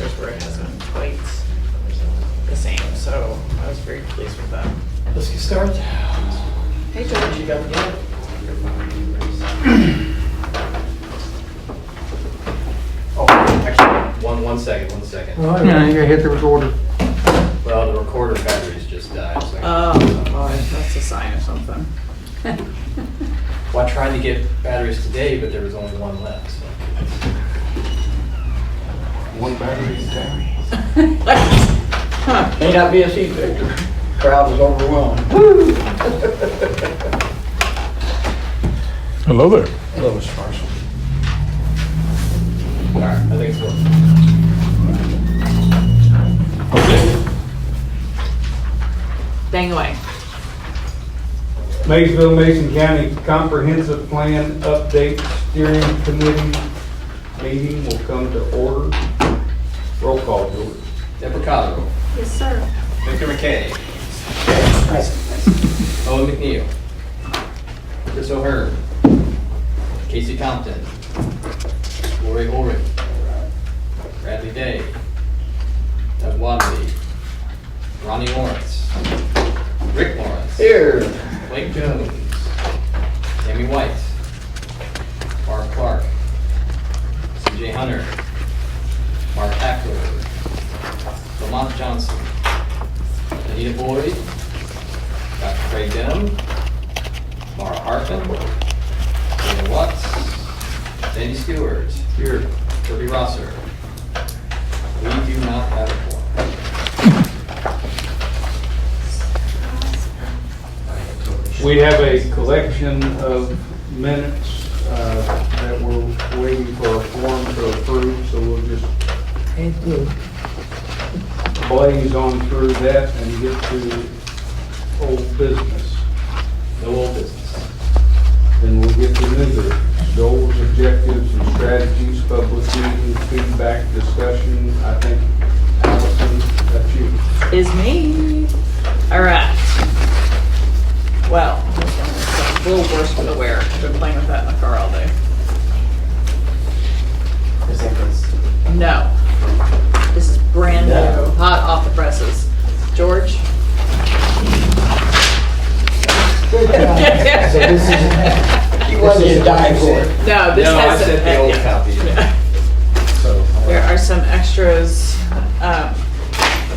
answers where it hasn't quite the same, so I was very pleased with that. Let's get started. Hey George. You got the game? Oh, actually, one second. Oh, yeah, you gotta hit the recorder. Well, the recorder batteries just died. So That's a sign of something. well, I tried to get batteries today, but there was only one left. So. One battery's down. May not be a seat victor. Crowd is overwhelmed. Hello there. Hello, Mr. Marshall. All right, I think it's working. Okay. Bang away. Maysville, Mason County Comprehensive Plan Update Steering Committee meeting will come to order. Roll call, George. Deborah Cotterill. Yes, sir. Victor McKay. Owen McNeil. Chris O'Hearn. Casey Compton. Lori Ulrich. Bradley Day. Doug Wadley. Ronnie Lawrence. Rick Lawrence. Here. Blake Jones. Tammy White. Mark Clark. CJ Hunter. Mark Hackler. Lamont Johnson. Anita Boyd. Dr. Craig Denham. Mara Hartman. Dana Watts. Sandy Stewart. Here. Kirby Rosser. We do not have a quorum. We have a collection of minutes that we're waiting for a form to approve, so we'll just blaze on through that and get to old business. No old business. Then we'll get to new business. Goals, objectives, and strategies, public meetings, feedback, discussion. I think, Allison, that's you. Is me. All right. Well, this one is a little worse for the wear. I've been playing with that in the car all day. Is that this? No. This is brand new, hot off the presses. George? Good job. So this is, you wanted to die for it. No, this No, I has sent the old copy. So. There are some extras.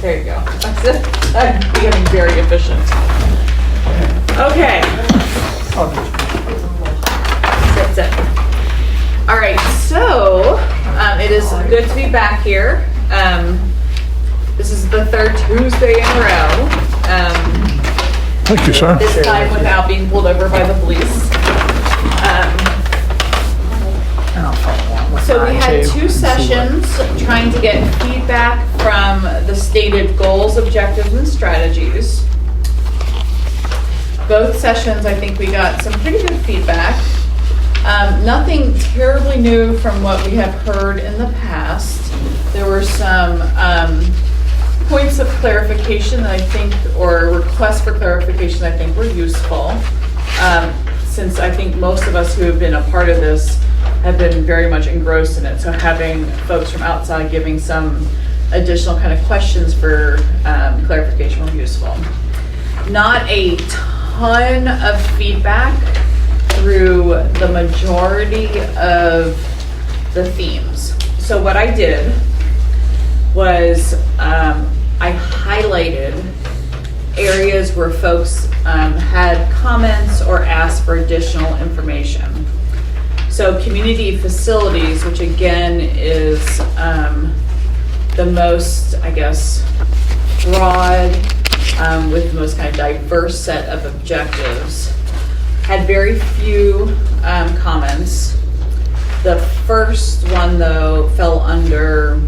There you go. I'm becoming very efficient. Okay. That's it. All right, so it is good to be back here. This is the third Tuesday in a row. Thank you, sir. This time without being pulled over by the police. So we had two sessions trying to get feedback from the stated goals, objectives, and strategies. Both sessions, I think we got some pretty good feedback. Nothing terribly new from what we have heard in the past. There were some points of clarification that I think, or requests for clarification I think were useful. Since I think most of us who have been a part of this have been very much engrossed in it. So having folks from outside giving some additional kind of questions for clarification were useful. Not a ton of feedback through the majority of the themes. So what I did was I highlighted areas where folks had comments or asked for additional information. So community facilities, which again is the most, I guess, broad, with the most kind of diverse set of objectives, had very few comments. The first one, though, fell under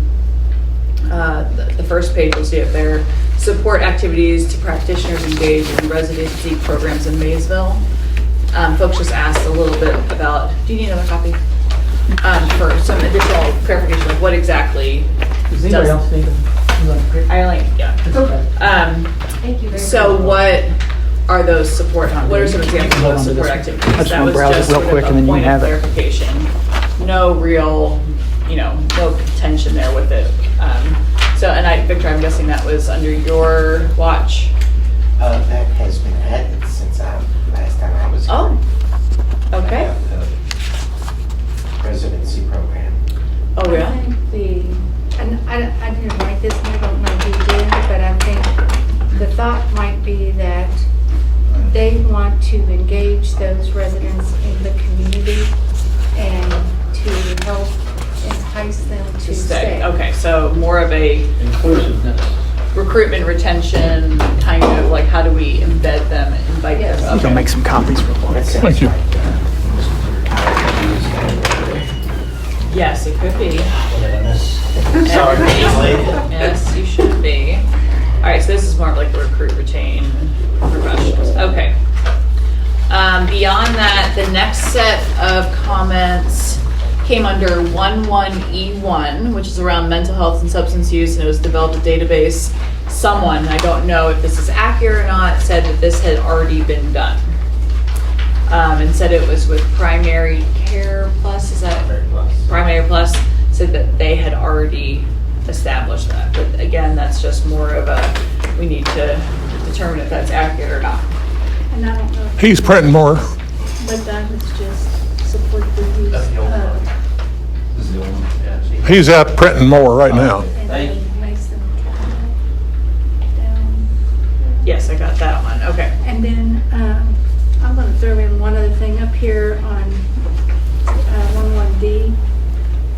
the first page. You'll see it there. Support activities to practitioners engaged in residency programs in Maysville. Folks just asked a little bit about, do you need another copy? For some additional clarification, like what exactly Does anybody does- else need them? I like, yeah. It's okay. Thank you very So much. what are those support, what are some examples of support activities? I just That wanna was browse it just real sort of quick a and then you point can of have it. clarification. No real, no contention there with it. Victor, I'm guessing that was under your watch. That has been added since last time I was here. Oh, okay. Residency program. Oh, yeah? I think and I didn't write this, and I don't know who did, but I think the thought might be that they want to engage those residents in the community and to help entice them to stay. Okay, so more of a Inclusiveness. recruitment, retention, kind of like how do we embed them, invite Yes. them? You can make some copies real quick. That sounds Thank you. like, Yes, it could be. Sorry, late. Yes, you should be. All right, so this is more of like the recruit, retain professionals. Okay. Beyond that, the next set of comments came under 11E1, which is around mental health and substance use, and it was developed a database. Someone, I don't know if this is accurate or not, said that this had already been done. And said it was with Primary Care Plus, is that? Primary Plus said that they had already established that. But again, that's just more of a, we need to determine if that's accurate or not. And I don't know if He's printing more. what that was just support the use That's the old one. of, This is the old one. Yeah, see. He's out printing more right now. and Thank you. then Mason Cabinet down. Yes, I got that one, okay. And then I'm going to throw in one other thing up here on 11D,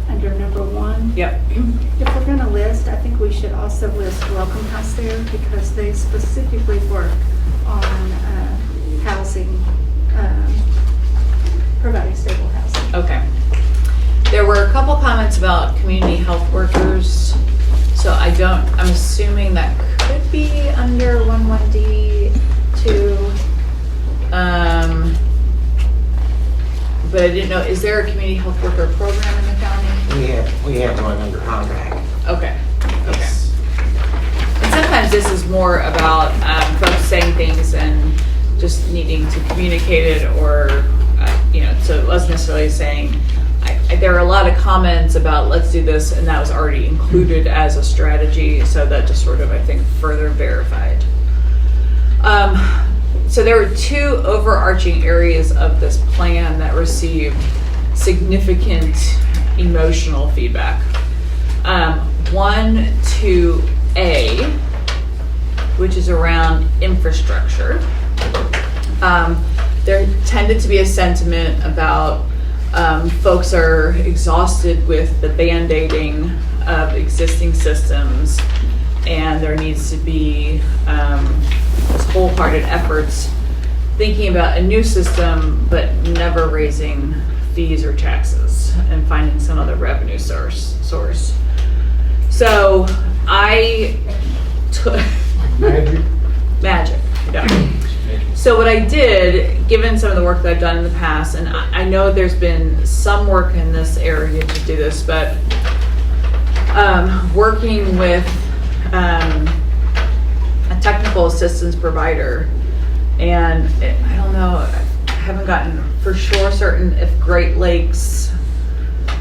under number 1. Yep. If we're going to list, I think we should also list Welcome House there because they specifically work on housing, providing stable housing. Okay. There were a couple comments about community health workers. So I'm assuming that could be under 11D too. But I didn't know, is there a community health worker program in the county? We have one under contract. Okay, okay. Yes. And sometimes this is more about folks saying things and just needing to communicate it or, so it wasn't necessarily saying, there are a lot of comments about let's do this and that was already included as a strategy. So that just sort of, I think, further verified. So there were two overarching areas of this plan that received significant emotional feedback. 1 to A, which is around infrastructure. There tended to be a sentiment about folks are exhausted with the band-aiding of existing systems, and there needs to be wholehearted efforts thinking about a new system, but never raising fees or taxes and finding some other revenue source. So I took magic. Yeah. So what I did, given some of the work that I've done in the past, and I know there's been some work in this area to do this, but working with a technical assistance provider, and I don't know, I haven't gotten for sure certain if Great Lakes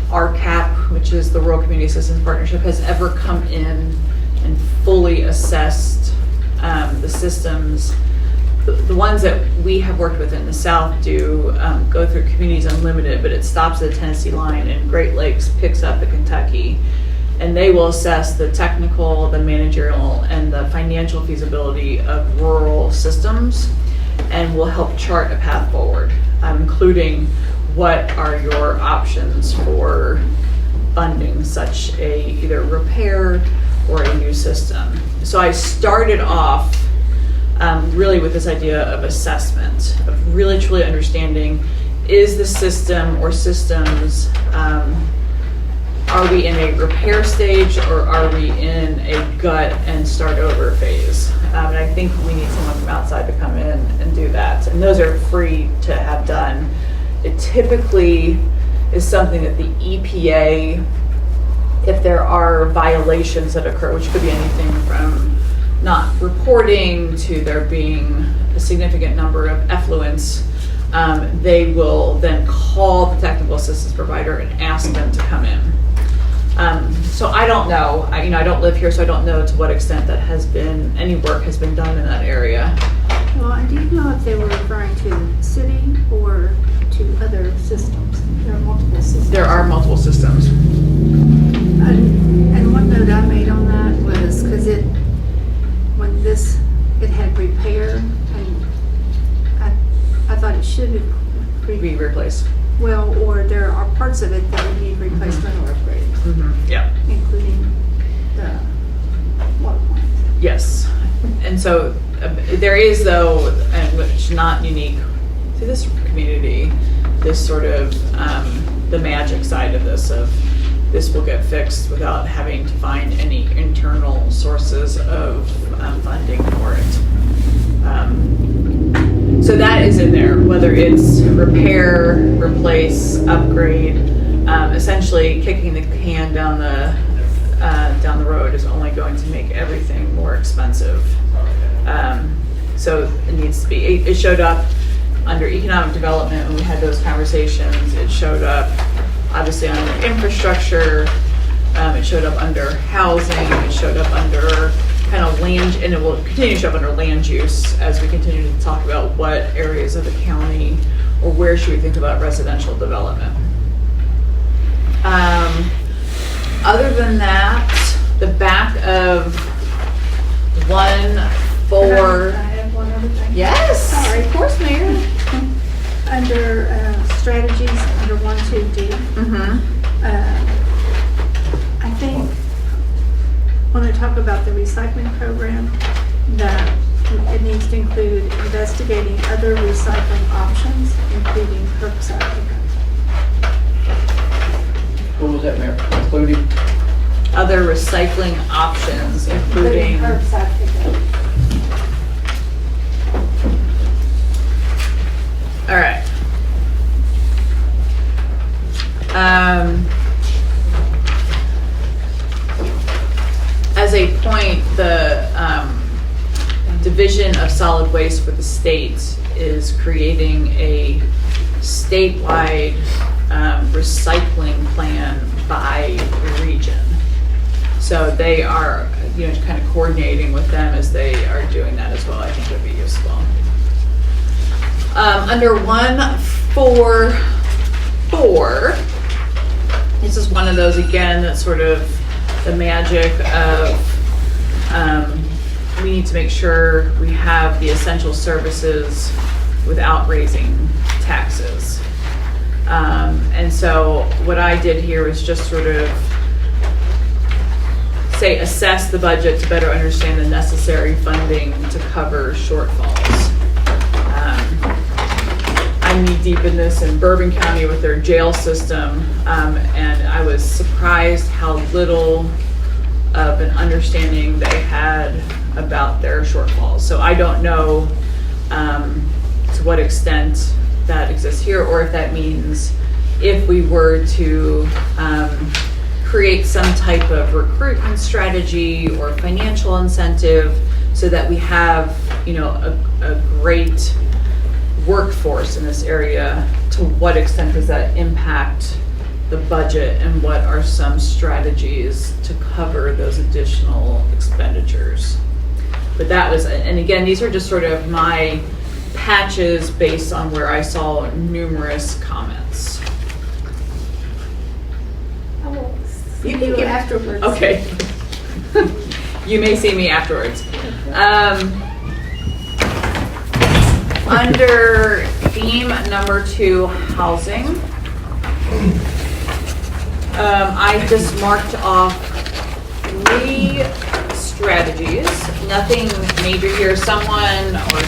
RCAP, which is the Rural Community Assistance Partnership, has ever come in and fully assessed the systems. The ones that we have worked with in the South do go through Communities Unlimited, but it stops at the Tennessee line, and Great Lakes picks up at Kentucky. And they will assess the technical, the managerial, and the financial feasibility of rural systems and will help chart a path forward, including what are your options for funding such a either repair or a new system. So I started off really with this idea of assessment, of really truly understanding, is the system or systems, are we in a repair stage or are we in a gut and start over phase? And I think we need someone from outside to come in and do that. And those are free to have done. It typically is something that the EPA, if there are violations that occur, which could be anything from not reporting to there being a significant number of effluents, they will then call the technical assistance provider and ask them to come in. So I don't know, I don't live here, so I don't know to what extent any work has been done in that area. Well, and do you know if they were referring to the city or to other systems? There are multiple systems. There are multiple systems. And one note I made on that was because it had repair, and I thought it should Be replaced. well, or there are parts of it that would need replacement or upgrade, Yeah. including the water plant. Yes. And so there is, though, and which is not unique to this community, this sort of the magic side of this will get fixed without having to find any internal sources of funding for it. So that is in there, whether it's repair, replace, upgrade, essentially kicking the can down the road is only going to make everything more expensive. So it needs to be, it showed up under economic development when we had those conversations. It showed up obviously under infrastructure. It showed up under housing. It showed up under kind of land, and it will continue to show up under land use as we continue to talk about what areas of the county or where should we think about residential development. Other than that, the back of 1-4. I have one other thing. Yes. Sorry. Of course, Mayor. Under strategies, under 1-2D, I think when I talk about the recycling program, that it needs to include investigating other recycling options, including curbside pickup. What was that, Mayor? Including? Other recycling options, including. Curbside pickup. All right. As a point, the Division of Solid Waste for the state is creating a statewide recycling plan by region. So they are, kind of coordinating with them as they are doing that as well. I think would be useful. Under 1-4-4, this is one of those again that's sort of the magic of we need to make sure we have the essential services without raising taxes. And so what I did here was just sort of say assess the budget to better understand the necessary funding to cover shortfalls. I'm knee deep in this in Bourbon County with their jail system, and I was surprised how little of an understanding they had about their shortfalls. So I don't know to what extent that exists here, or if that means if we were to create some type of recruitment strategy or financial incentive so that we have, a great workforce in this area, to what extent does that impact the budget, and what are some strategies to cover those additional expenditures? But that was, and again, these are just sort of my patches based on where I saw numerous comments. I will see You can you get- afterwards. Okay. You may see me afterwards. Under theme number 2, housing, I just marked off 3 strategies. Nothing major here. Someone or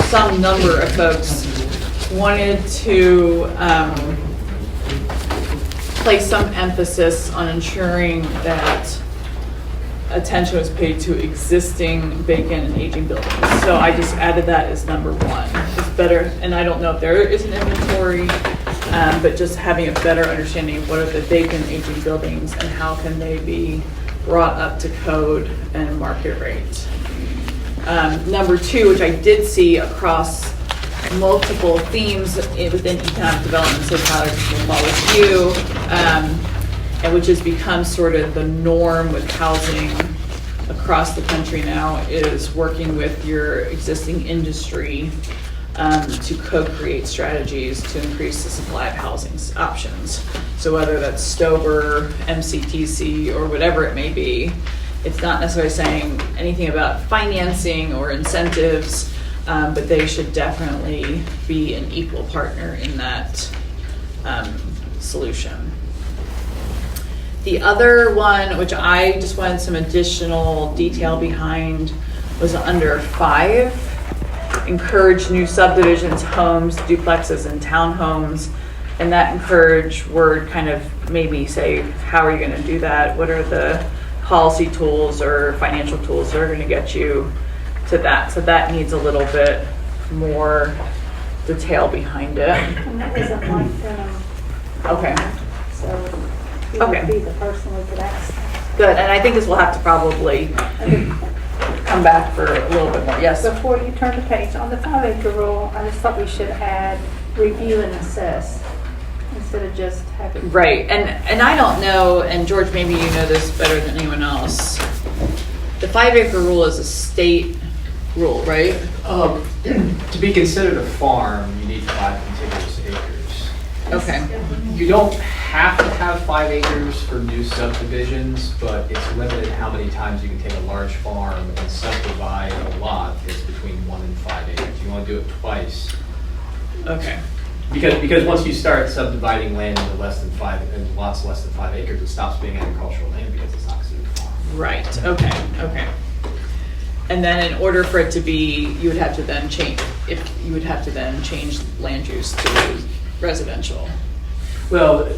some number of folks wanted to place some emphasis on ensuring that attention was paid to existing vacant and aging buildings. So I just added that as number 1. It's better, and I don't know if there is an inventory, but just having a better understanding of what are the vacant aging buildings and how can they be brought up to code and market rate. Number 2, which I did see across multiple themes within economic development, so Tyler, this will follow you, and which has become sort of the norm with housing across the country now, is working with your existing industry to co-create strategies to increase the supply of housing options. So whether that's Stover, MCTC, or whatever it may be, it's not necessarily saying anything about financing or incentives, but they should definitely be an equal partner in that solution. The other one, which I just wanted some additional detail behind, was under 5. Encourage new subdivisions, homes, duplexes, and townhomes. And that encourage word kind of maybe say, how are you going to do that? What are the policy tools or financial tools that are going to get you to that? So that needs a little bit more detail behind it. And that isn't like Okay. So he Okay. would be the person we could ask. Good. And I think this will have to probably come back for a little bit more. Yes. Before you turn the page, on the 5-acre rule, I just thought we should add review and assess instead of just having. Right, and I don't know, and George, maybe you know this better than anyone else. The 5-acre rule is a state rule, right? To be considered a farm, you need 5 contiguous acres. Okay. You don't have to have 5 acres for new subdivisions, but it's limited how many times you can take a large farm and subdivide a lot is between 1 and 5 acres. You want to do it twice. Okay. Because once you start subdividing land into lots less than 5 acres, it stops being agricultural land because it's not considered a farm. Right, okay. And then in order for it to be, you would have to then change land use to residential. Well,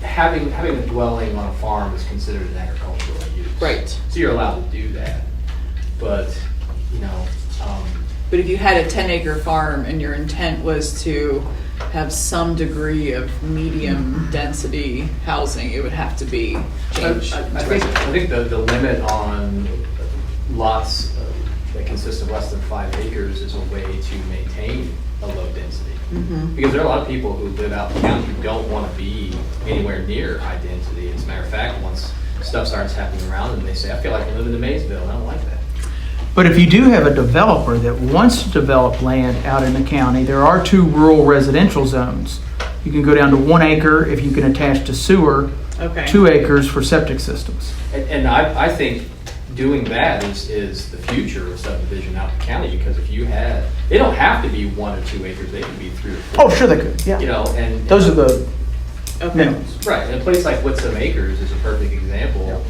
having a dwelling on a farm is considered an agricultural use. Right. So you're allowed to do that, but, But if you had a 10-acre farm and your intent was to have some degree of medium density housing, it would have to be changed. I think the limit on lots that consist of less than 5 acres is a way to maintain a low density. Mhm. Because there are a lot of people who live out in the county who don't want to be anywhere near high density. As a matter of fact, once stuff starts happening around them, they say, I feel like I'm living in Maysville, and I don't like that. But if you do have a developer that wants to develop land out in the county, there are 2 rural residential zones. You can go down to 1 acre if you can attach to sewer, Okay. 2 acres for septic systems. And I think doing that is the future of subdivision out in the county, because if you had, they don't have to be 1 or 2 acres, they can be 3 or 4. Oh, sure they could, yeah. And Those are the Okay. minimums. right. And a place like Whitsom Acres is a perfect example.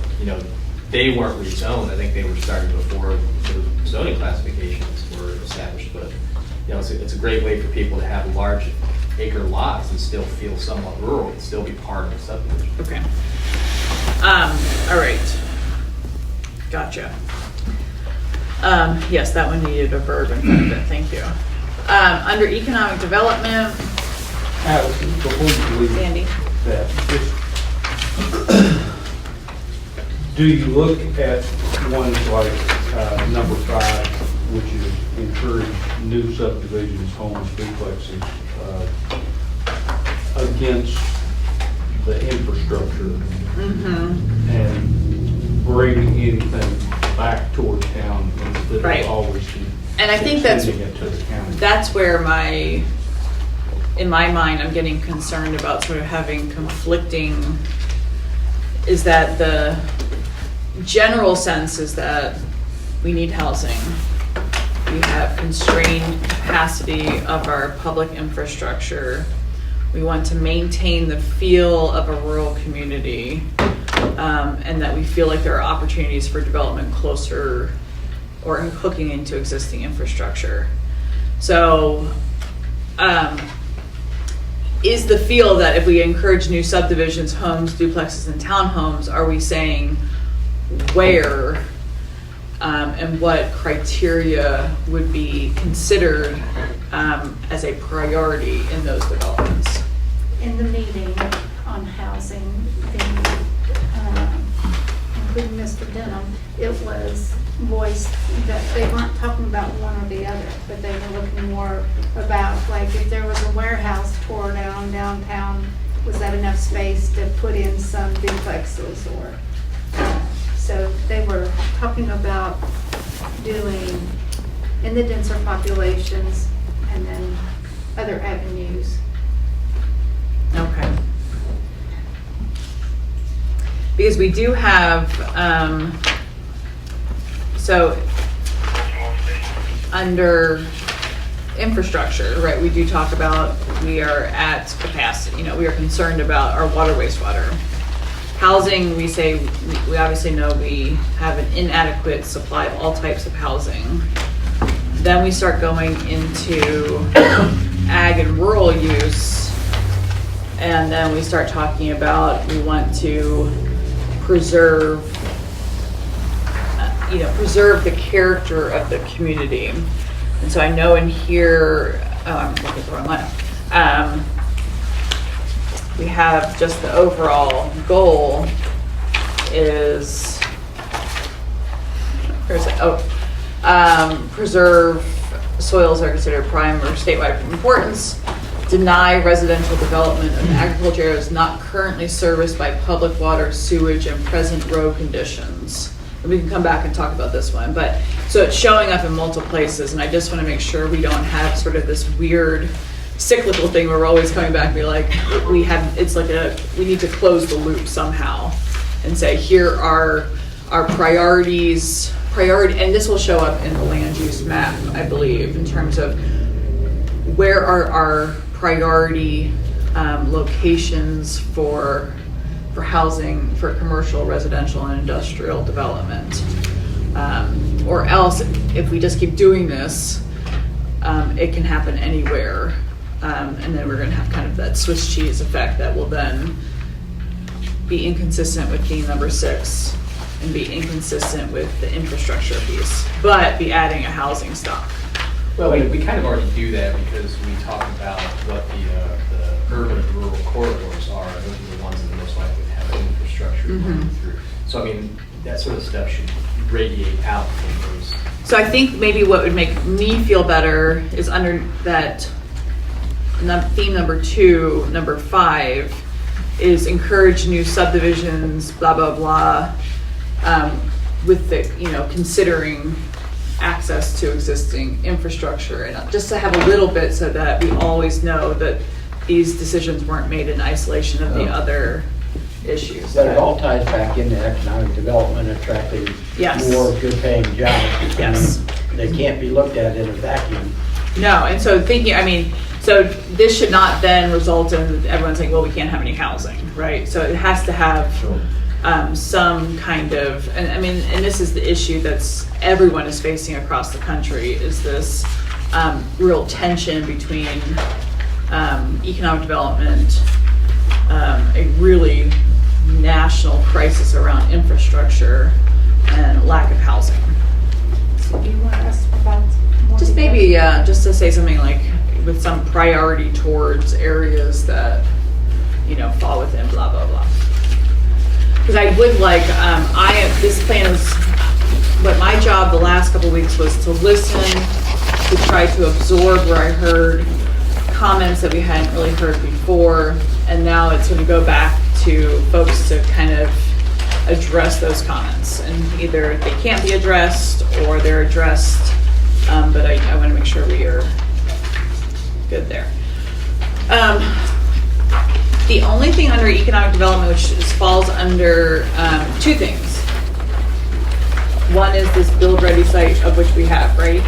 They weren't rezoned. I think they were started before the zoning classifications were established. But it's a great way for people to have large acre lots and still feel somewhat rural and still be part of the subdivision. Okay. All right. Gotcha. Yes, that one needed a verb in front of it. Thank you. Under economic development, Allison, before you leave Sandy. that, do you look at ones like number 5, which is encourage new subdivisions, homes, duplexes, against the infrastructure and bring anything back towards town instead Right. of always And I think that's- sending it to the county? That's where in my mind, I'm getting concerned about sort of having conflicting, is that the general sense is that we need housing. We have constrained capacity of our public infrastructure. We want to maintain the feel of a rural community, and that we feel like there are opportunities for development closer or hooking into existing infrastructure. So, is the feel that if we encourage new subdivisions, homes, duplexes, and townhomes, are we saying where and what criteria would be considered as a priority in those developments? In the meeting on housing, including Mr. Denham, it was voiced that they weren't talking about one or the other, but they were looking more about, like, if there was a warehouse tore down downtown was that enough space to put in some duplexes or, so they were talking about doing in the denser populations and then other avenues. Okay. Because we do have, so under infrastructure, right, we do talk about we are at capacity, we are concerned about our water, wastewater. Housing, we say, we obviously know we have an inadequate supply of all types of housing. Then we start going into ag and rural use, and then we start talking about we want to preserve the character of the community. And so I know in here, I'm looking at the wrong line. We have just the overall goal is, where's it? Preserve soils are considered prime or statewide importance. Deny residential development of agriculture areas not currently serviced by public water, sewage, and present road conditions. And we can come back and talk about this one, but so it's showing up in multiple places, and I just want to make sure we don't have sort of this weird cyclical thing where we're always coming back and be like, we need to close the loop somehow and say, here are our priorities, and this will show up in the land use map, I believe, in terms of where are our priority locations for housing, for commercial, residential, and industrial development. Or else, if we just keep doing this, it can happen anywhere. And then we're going to have kind of that Swiss cheese effect that will then be inconsistent with being number 6 and be inconsistent with the infrastructure piece, but be adding a housing stock. Well, we kind of already do that because we talk about what the urban and rural corridors are. Those are the ones that are most likely to have infrastructure running through. So, I mean, that sort of stuff should radiate out from those. So I think maybe what would make me feel better is under that theme number 2, number 5, is encourage new subdivisions, blah, blah, blah, with the, considering access to existing infrastructure, and just to have a little bit so that we always know that these decisions weren't made in isolation of the other issues. But it all ties back into economic development, attracting Yes. more good-paying jobs. Yes. They can't be looked at in a vacuum. No, and so so this should not then result in everyone saying, well, we can't have any housing, right? So it has to have some kind of, and this is the issue that's everyone is facing across the country, is this real tension between economic development, a really national crisis around infrastructure, and lack of housing. So do you want us to provide more Just details? maybe, just to say something like with some priority towards areas that, fall within blah, blah, blah. Because I would like, this plan is, what my job the last couple of weeks was to listen, to try to absorb where I heard comments that we hadn't really heard before, and now it's going to go back to folks to kind of address those comments, and either they can't be addressed or they're addressed, but I want to make sure we are good there. The only thing under economic development which falls under 2 things. One is this build ready site, of which we have, right?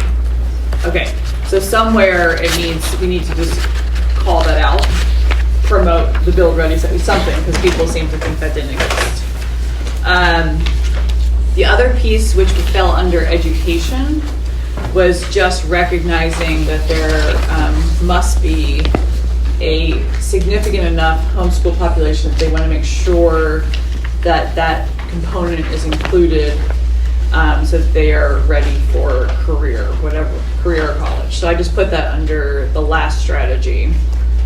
Okay, so somewhere we need to just call that out, promote the build ready site, something, because people seem to think that didn't exist. The other piece which fell under education was just recognizing that there must be a significant enough homeschool population that they want to make sure that that component is included, so that they are ready for career or college. So I just put that under the last strategy.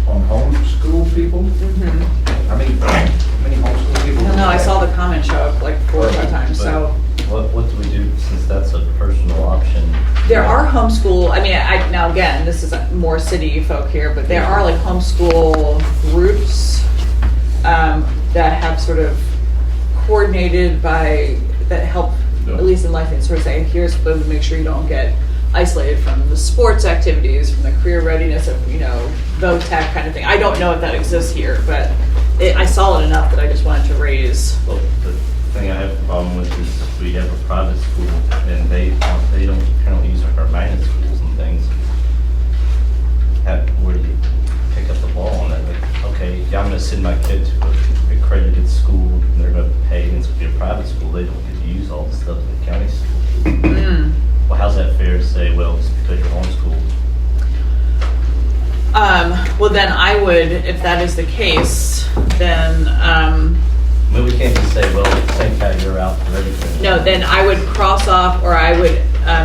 On homeschool people? Mm-hmm. I mean, how many homeschool people? I don't know, I saw the comment show up like 4 or 5 times, so. What do we do, since that's a personal option? There are homeschool, now again, this is more city folk here, but there are like homeschool groups that have sort of coordinated that help, at least in life, and sort of say, here's to make sure you don't get isolated from the sports activities, from the career readiness of, VOTEC kind of thing. I don't know if that exists here, but I saw it enough that I just wanted to raise. Well, the thing I have a problem with is we have a private school and they don't apparently use our magnet schools and things. Where do you pick up the ball on that? Like, okay, yeah, I'm gonna send my kid to an accredited school and they're gonna pay, and it's gonna be a private school, they don't get to use all the stuff in the county school. Well, how's that fair to say, well, it's because you're homeschooled? Well, then I would, if that is the case, then, I mean, we can't just say, well, same time you're out for everything. no, then I would cross off, or I would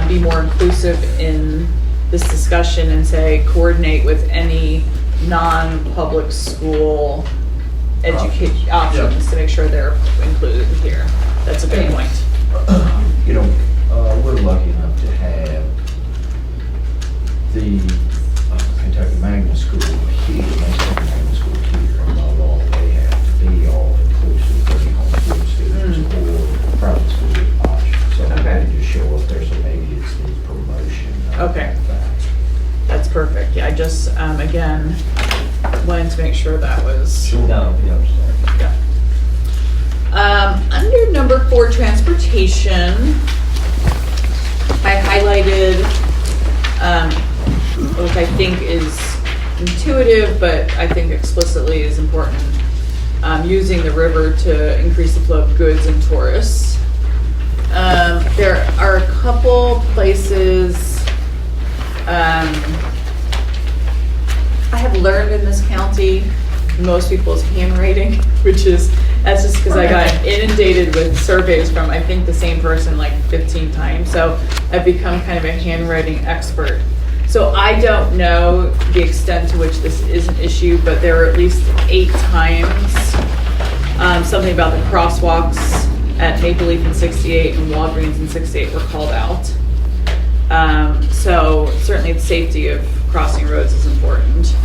be more inclusive in this discussion and say coordinate with any non-public school education options to make sure they're included here. That's a good point. We're lucky enough to have the Kentucky Magnet School here, Mexican Magnet School here, and not all they have to be all inclusive, for homeschool students or private school options. So Okay. they just show up there, so maybe it's the promotion of Okay. that. That's perfect. Yeah, I just, again, wanted to make sure that was. No, we understand. Under number 4, transportation, I highlighted, which I think is intuitive, but I think explicitly is important, using the river to increase the flow of goods and tourists. There are a couple places, I have learned in this county most people's handwriting, that's just because I got inundated with surveys from, I think, the same person like 15 times. So I've become kind of a handwriting expert. So I don't know the extent to which this is an issue, but there are at least 8 times something about the crosswalks at Maple Leaf in 68 and Walgreens in 68 were called out. So certainly the safety of crossing roads is important.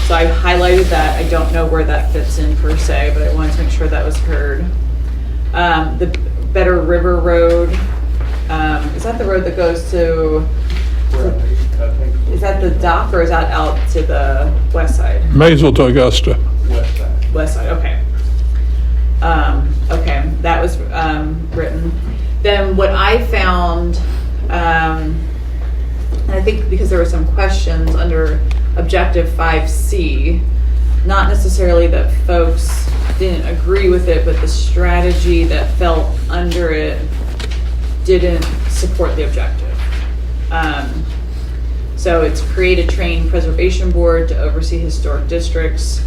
So I highlighted that. I don't know where that fits in per se, but I wanted to make sure that was heard. The Better River Road, is that the road that goes to, is that the dock or is that out to the west side? Maysville to Augusta. West side. West side, okay. Okay, that was written. Then what I found, and I think because there were some questions under Objective 5C, not necessarily that folks didn't agree with it, but the strategy that fell under it didn't support the objective. So it's create a trained preservation board to oversee historic districts,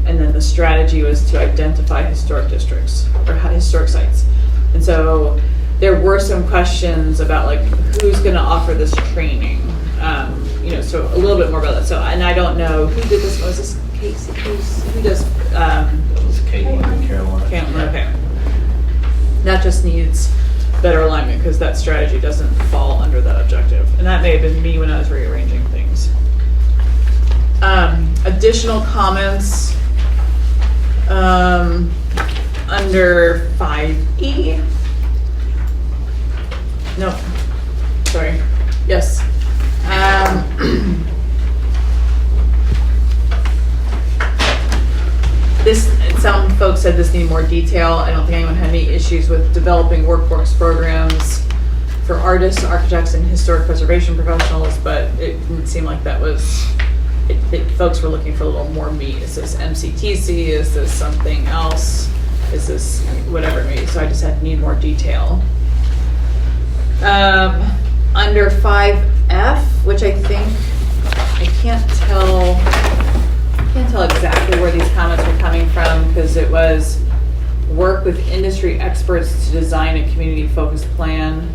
and then the strategy was to identify historic districts or historic sites. And so there were some questions about like who's going to offer this training, so a little bit more about that. So, and I don't know who did this. Was this Casey? Who does? It was Caitlin and Caroline. Okay. That just needs better alignment because that strategy doesn't fall under that objective. And that may have been me when I was rearranging things. Additional comments under 5E. No, sorry. Yes. Some folks said this needed more detail. I don't think anyone had any issues with developing workforce programs for artists, architects, and historic preservation professionals, but it didn't seem like that was, folks were looking for a little more meat. Is this MCTC? Is this something else? Is this whatever it may be? So I just had to need more detail. Under 5F, which I think, I can't tell exactly where these comments were coming from because it was work with industry experts to design a community-focused plan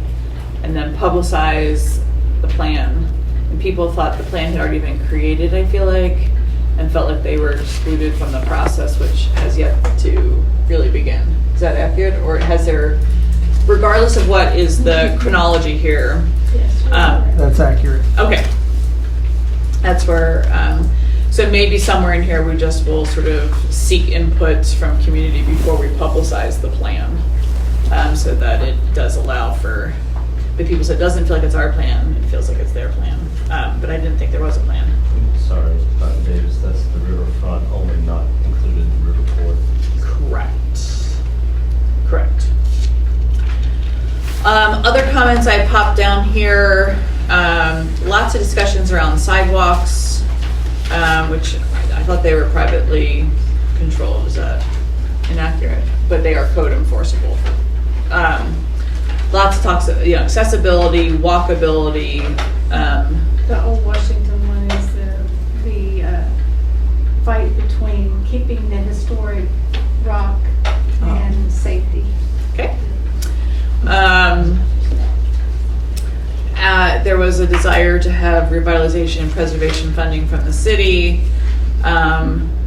and then publicize the plan. And people thought the plan had already been created, I feel like, and felt like they were excluded from the process, which has yet to really begin. Is that accurate? Or has there, regardless of what is the chronology here? That's accurate. Okay. That's where, So maybe somewhere in here, we just will sort of seek inputs from community before we publicize the plan. So that it does allow for the people, so it doesn't feel like it's our plan, it feels like it's their plan. But I didn't think there was a plan. Sorry, Dr. Davis, that's the riverfront only, not included in the riverport. Correct. Other comments I popped down here, lots of discussions around sidewalks, which I thought they were privately controlled. Is that inaccurate? But they are code enforceable. Lots of talks, accessibility, walkability. The old Washington one is the fight between keeping the historic rock and safety. Okay. There was a desire to have revitalization and preservation funding from the city,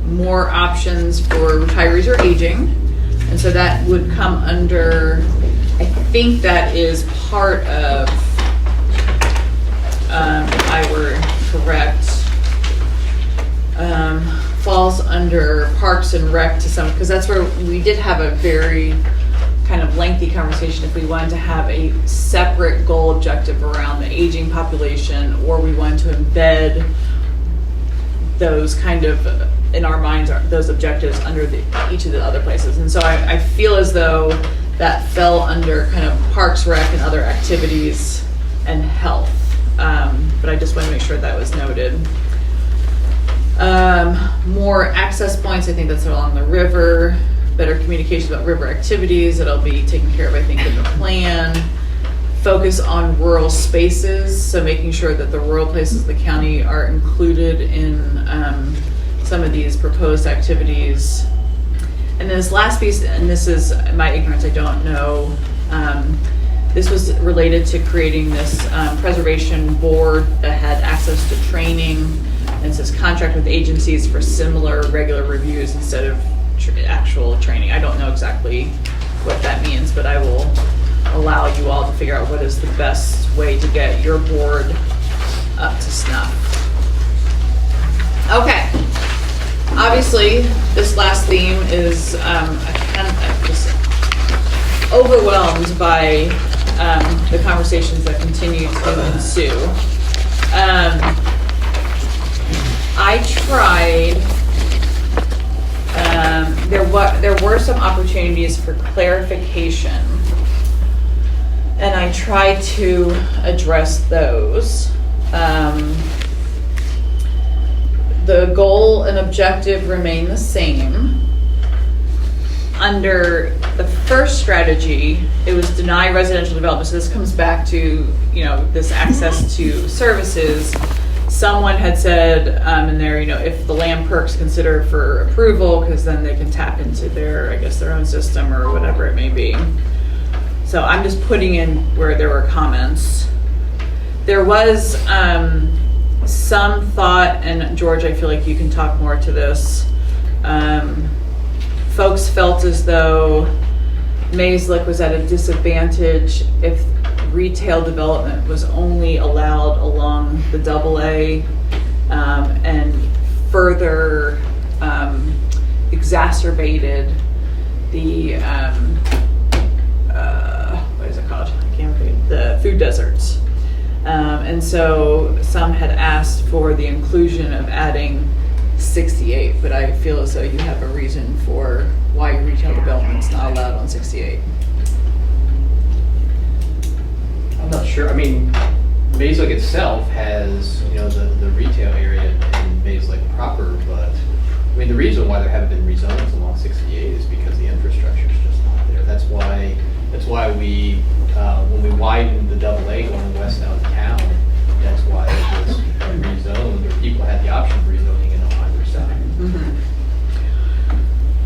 more options for retirees or aging, and so that would come under, I think that is part of, if I were correct, falls under Parks and Rec to some, because that's where we did have a very kind of lengthy conversation if we wanted to have a separate goal objective around the aging population, or we wanted to embed those kind of, in our minds, those objectives under each of the other places. And so I feel as though that fell under kind of Parks, Rec, and other activities and health. But I just want to make sure that was noted. More access points, I think that's along the river. Better communication about river activities, that'll be taken care of, I think, in the plan. Focus on rural spaces, so making sure that the rural places of the county are included in some of these proposed activities. And then this last piece, and this is my ignorance, I don't know, this was related to creating this preservation board that had access to training, and it says contract with agencies for similar regular reviews instead of actual training. I don't know exactly what that means, but I will allow you all to figure out what is the best way to get your board up to snuff. Okay. Obviously, this last theme is I'm just overwhelmed by the conversations that continue to ensue. I tried. There were some opportunities for clarification, and I tried to address those. The goal and objective remain the same. Under the first strategy, it was deny residential development. So this comes back to, this access to services. Someone had said in there, if the land perks consider for approval, because then they can tap into their own system or whatever it may be. So I'm just putting in where there were comments. There was some thought, and George, I feel like you can talk more to this. Folks felt as though Mayslick was at a disadvantage if retail development was only allowed along the AA, and further exacerbated the what is it called? I can't remember. The food deserts. And so some had asked for the inclusion of adding 68, but I feel as though you have a reason for why retail development's not allowed on 68. I'm not sure. I mean, Mayslick itself has, the retail area in Mayslick proper, but I mean, the reason why there haven't been rezones along 68 is because the infrastructure is just not there. That's why we, when we widened the AA going west out of town, that's why it was rezoned, or people had the option of rezoning it on either side. Mm-hmm.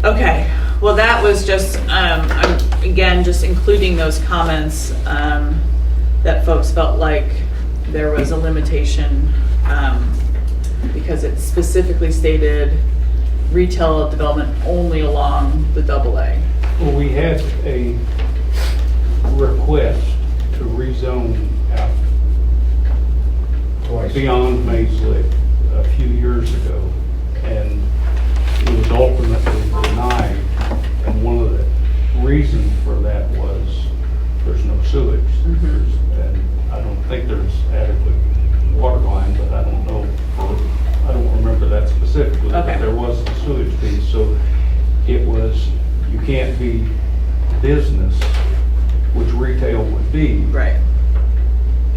Okay, well, that was just, again, just including those comments that folks felt like there was a limitation because it specifically stated retail development only along the AA. Well, we had a request to rezone out beyond Mayslick a few years ago. be Right.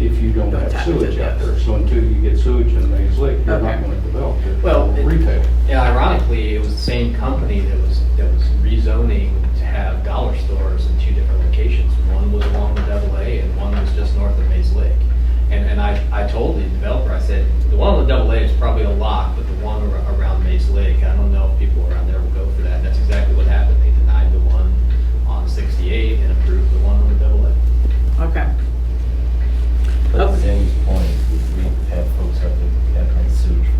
if you don't Don't have tap into sewage it, out yes. there. So until you get sewage in Mays Lake, you're not Okay. gonna develop it. Well, for retail. Yeah, ironically, it was the same company that was rezoning to have dollar stores in two different locations. One was along the AA and one was just north of Mays Lake. And I told the developer, I said, the one on the AA is probably a lock, but the one around Mays Lake, I don't know if people around there will go for that. And that's exactly what happened. They denied the one on 68 and approved the one on the AA. Okay. But Okay. to James' point, we have folks out there that have had sewage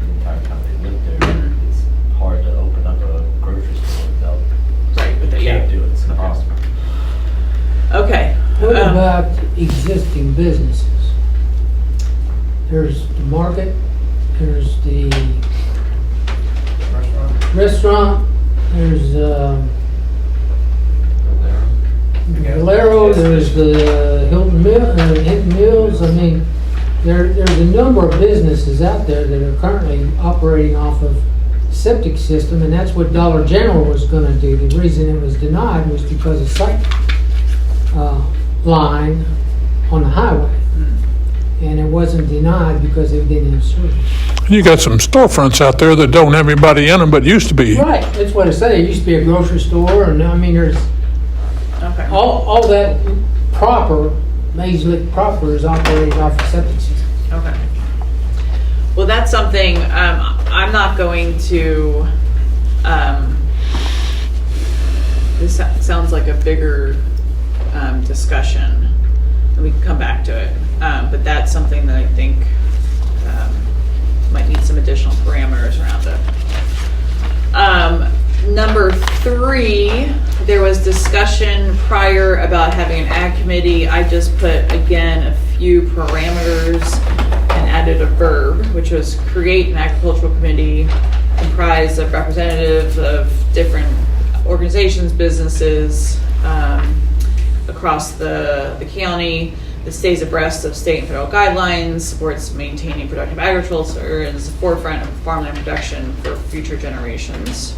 the entire time they lived there. Mhm. It's hard to open up a grocery store without, Right, but you yeah. can't do it, it's impossible. Okay. What Um, about existing businesses? There's the market, there's the restaurant, there's Valero, there's the Hilton Mills. I mean, there's a number of businesses out there that are currently operating off of septic system, and that's what Dollar General was gonna do. The reason it was denied was because of site line on the highway. And it wasn't denied because they didn't have service. You got some storefronts out there that don't have anybody in them, but used to be. Right, that's what I said. It used to be a grocery store, and I mean, there's Okay. all that proper, Mays Lake proper is operating off a septic system. Okay. Well, that's something, I'm not going to, this sounds like a bigger, discussion, and we can come back to it. But that's something that I think, might need some additional parameters around it. Number 3, there was discussion prior about having an ag committee. I just put, again, a few parameters and added a verb, which was create an agricultural committee comprised of representatives of different organizations, businesses across the county that stays abreast of state and federal guidelines, supports maintaining productive agriculture, and is the forefront of farmland production for future generations.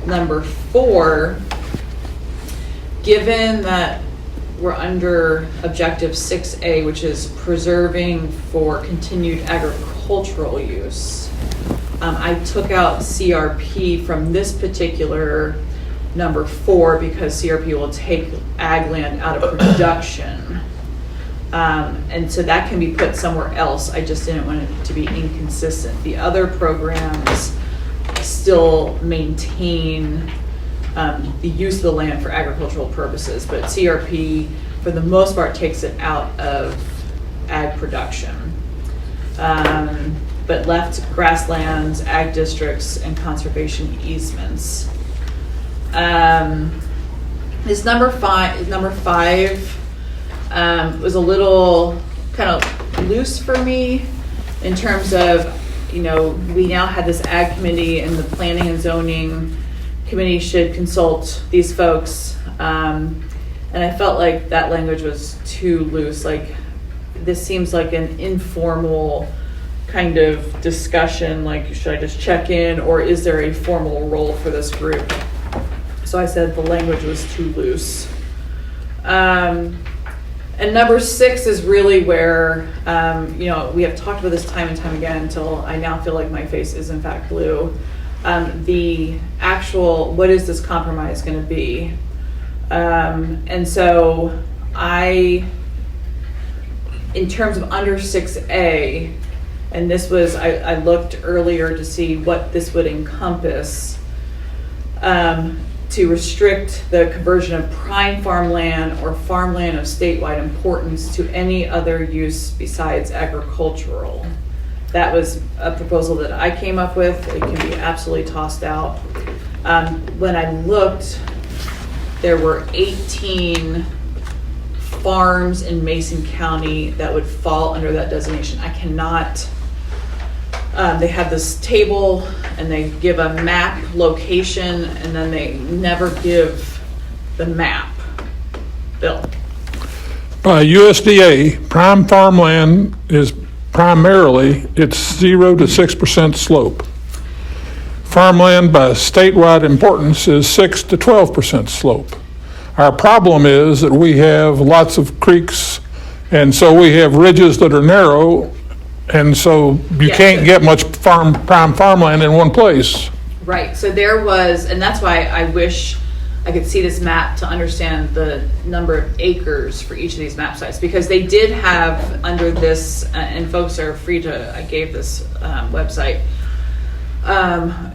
Number 4, given that we're under objective 6A, which is preserving for continued agricultural use, I took out CRP from this particular number 4 because CRP will take ag land out of production. And so that can be put somewhere else. I just didn't want it to be inconsistent. The other programs still maintain the use of the land for agricultural purposes, but CRP, for the most part, takes it out of ag production. But left grasslands, ag districts, and conservation easements. This number five was a little kind of loose for me in terms of, we now had this ag committee, and the planning and zoning committee should consult these folks. And I felt like that language was too loose. Like, this seems like an informal kind of discussion, like, should I just check in, or is there a formal role for this group? So I said the language was too loose. And number 6 is really where, we have talked about this time and time again until I now feel like my face is in fact blue. The actual, what is this compromise going to be? And so in terms of under 6A, and this was, I looked earlier to see what this would encompass, to restrict the conversion of prime farmland or farmland of statewide importance to any other use besides agricultural. That was a proposal that I came up with. It can be absolutely tossed out. When I looked, there were 18 farms in Mason County that would fall under that designation. I cannot, they have this table and they give a map location and then they never give the map. Bill. By USDA, prime farmland is primarily, it's 0 to 6% slope. Farmland by statewide importance is 6 to 12% slope. Our problem is that we have lots of creeks, and so we have ridges that are narrow, and so you Yeah, can't so- get much prime farmland in one place. Right, so there was, and that's why I wish I could see this map to understand the number of acres for each of these map sites, because they did have under this, and folks are free to, I gave this website,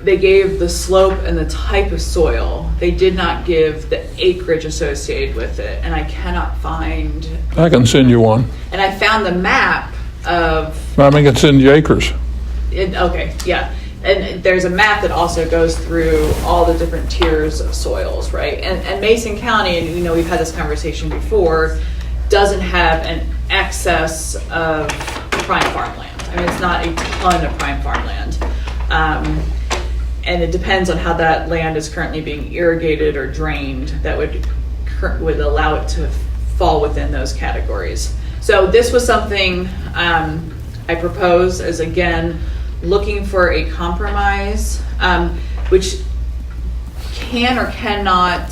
they gave the slope and the type of soil. They did not give the acreage associated with it, and I cannot find, I can send you one. and I found the map of I can send you acres. okay, yeah. And there's a map that also goes through all the different tiers of soils, right? And Mason County, and we've had this conversation before, doesn't have an excess of prime farmland. I mean, it's not a ton of prime farmland. And it depends on how that land is currently being irrigated or drained that would allow it to fall within those categories. So this was something I propose as, again, looking for a compromise, which can or cannot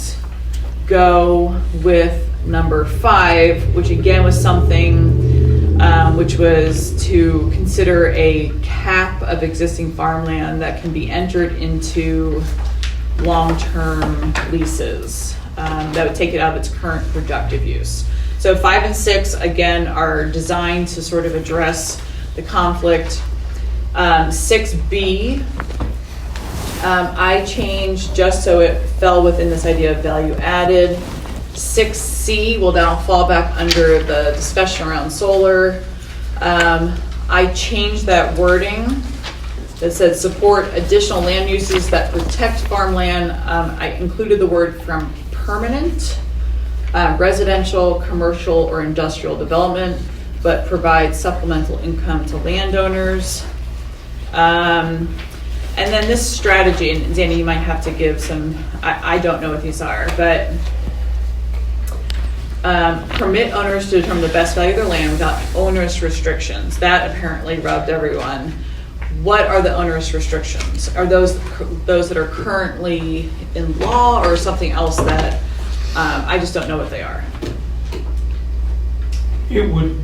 go with number 5, which again was something which was to consider a cap of existing farmland that can be entered into long-term leases that would take it out of its current productive use. So 5 and 6, again, are designed to sort of address the conflict. 6B, I changed just so it fell within this idea of value added. 6C will now fall back under the discussion around solar. I changed that wording that said support additional land uses that protect farmland. I included the word from permanent, residential, commercial, or industrial development, but provide supplemental income to landowners. And then this strategy, and Danny, you might have to give some, I don't know what these are, but permit owners to determine the best value of their land without onerous restrictions. That apparently rubbed everyone. What are the onerous restrictions? Are those that are currently in law, or something else that I just don't know what they are? It would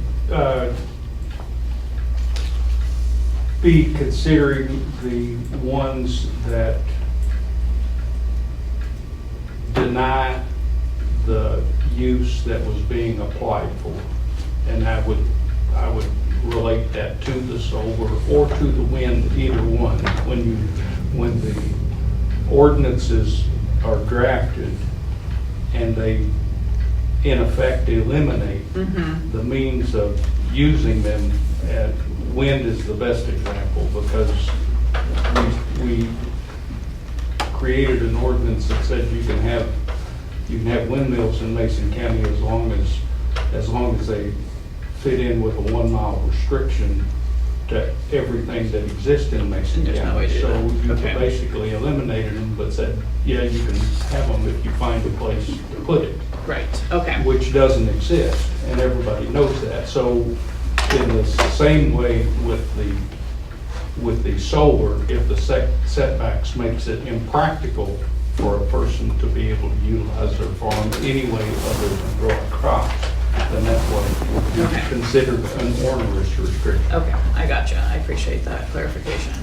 be considering the ones that deny the use that was being applied for. And I would relate that to the solar or to the wind, either one. When the ordinances are drafted and they in effect eliminate the means of using them, wind is the best example, because we created an ordinance that said you can have windmills in Mason County as long as they fit in with a 1 mile restriction to everything that exists in Mason There's no County. way to do So that. you Okay. basically eliminated them, but said, yeah, you can have them if you find a place to put it, Right, okay. which doesn't exist, and everybody knows that. So in the same way with the solar, if the setbacks makes it impractical for a person to be able to utilize their farm any way other than growing crops, then that's what would be Okay. considered an onerous restriction. Okay, I gotcha. I appreciate that clarification.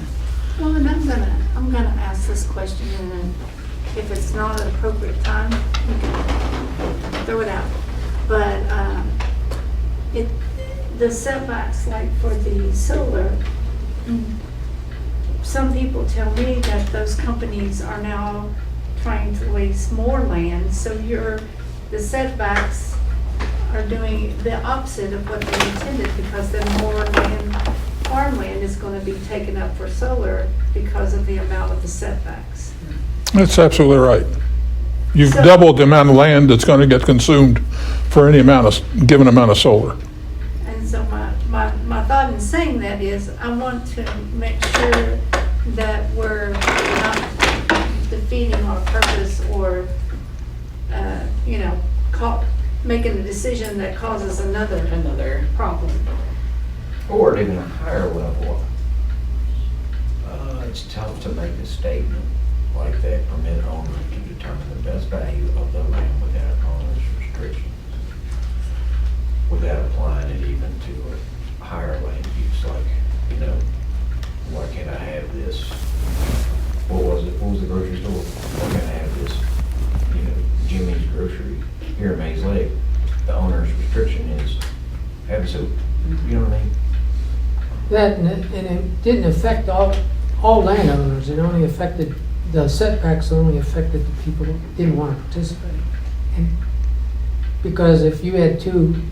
Well, and I'm gonna ask this question, and then if it's not an appropriate time, you can throw it out. But, the setbacks, like for the solar, some people tell me that those companies are now trying to lease more land, so the setbacks are doing the opposite of what they intended, because then more farmland is going to be taken up for solar because of the amount of the setbacks. That's absolutely right. You've So- doubled the amount of land that's going to get consumed for any given amount of solar. And so my thought in saying that is, I want to make sure that we're not defeating our purpose or, making a decision that causes another problem. Or at even a higher level, it's tough to make a statement like that, permit owners to determine the best value of the land without restrictions without applying it even to a higher land use, like, why can't I have this? What was it? What was the grocery store? Why can't I have this, Jimmy's Grocery here in Mays Lake? The owner's restriction is have soup. You know what I mean? That, and it didn't affect all landowners, it only affected, the setbacks only affected the people who didn't want to participate. And because if you had two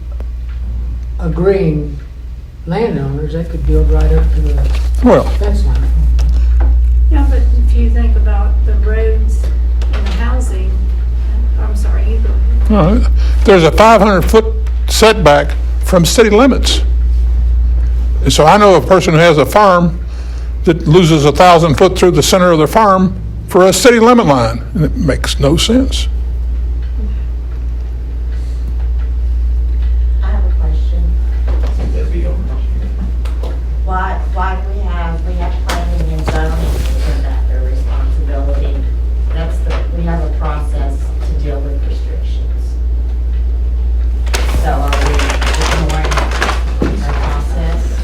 agreeing landowners, they could build right up to the fence line. Yeah, but if you think about the roads and the housing, I'm sorry, you go ahead. There's a 500-foot setback from city limits. And so I know a person who has a farm that loses 1,000 foot through the center of their farm for a city limit line, and it makes no sense. I have a question. That'd be over. Why do we have planning and zoning for that, their responsibility? We have a process to deal with restrictions. So are we ignoring our process?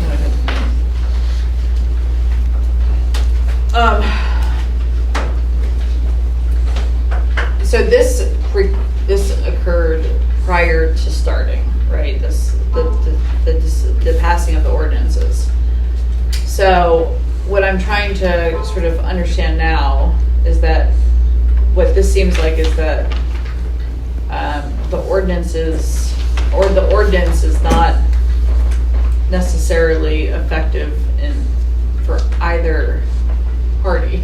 So this occurred prior to starting, right? The passing of the ordinances. So what I'm trying to sort of understand now is that what this seems like is that the ordinance is not necessarily effective for either party,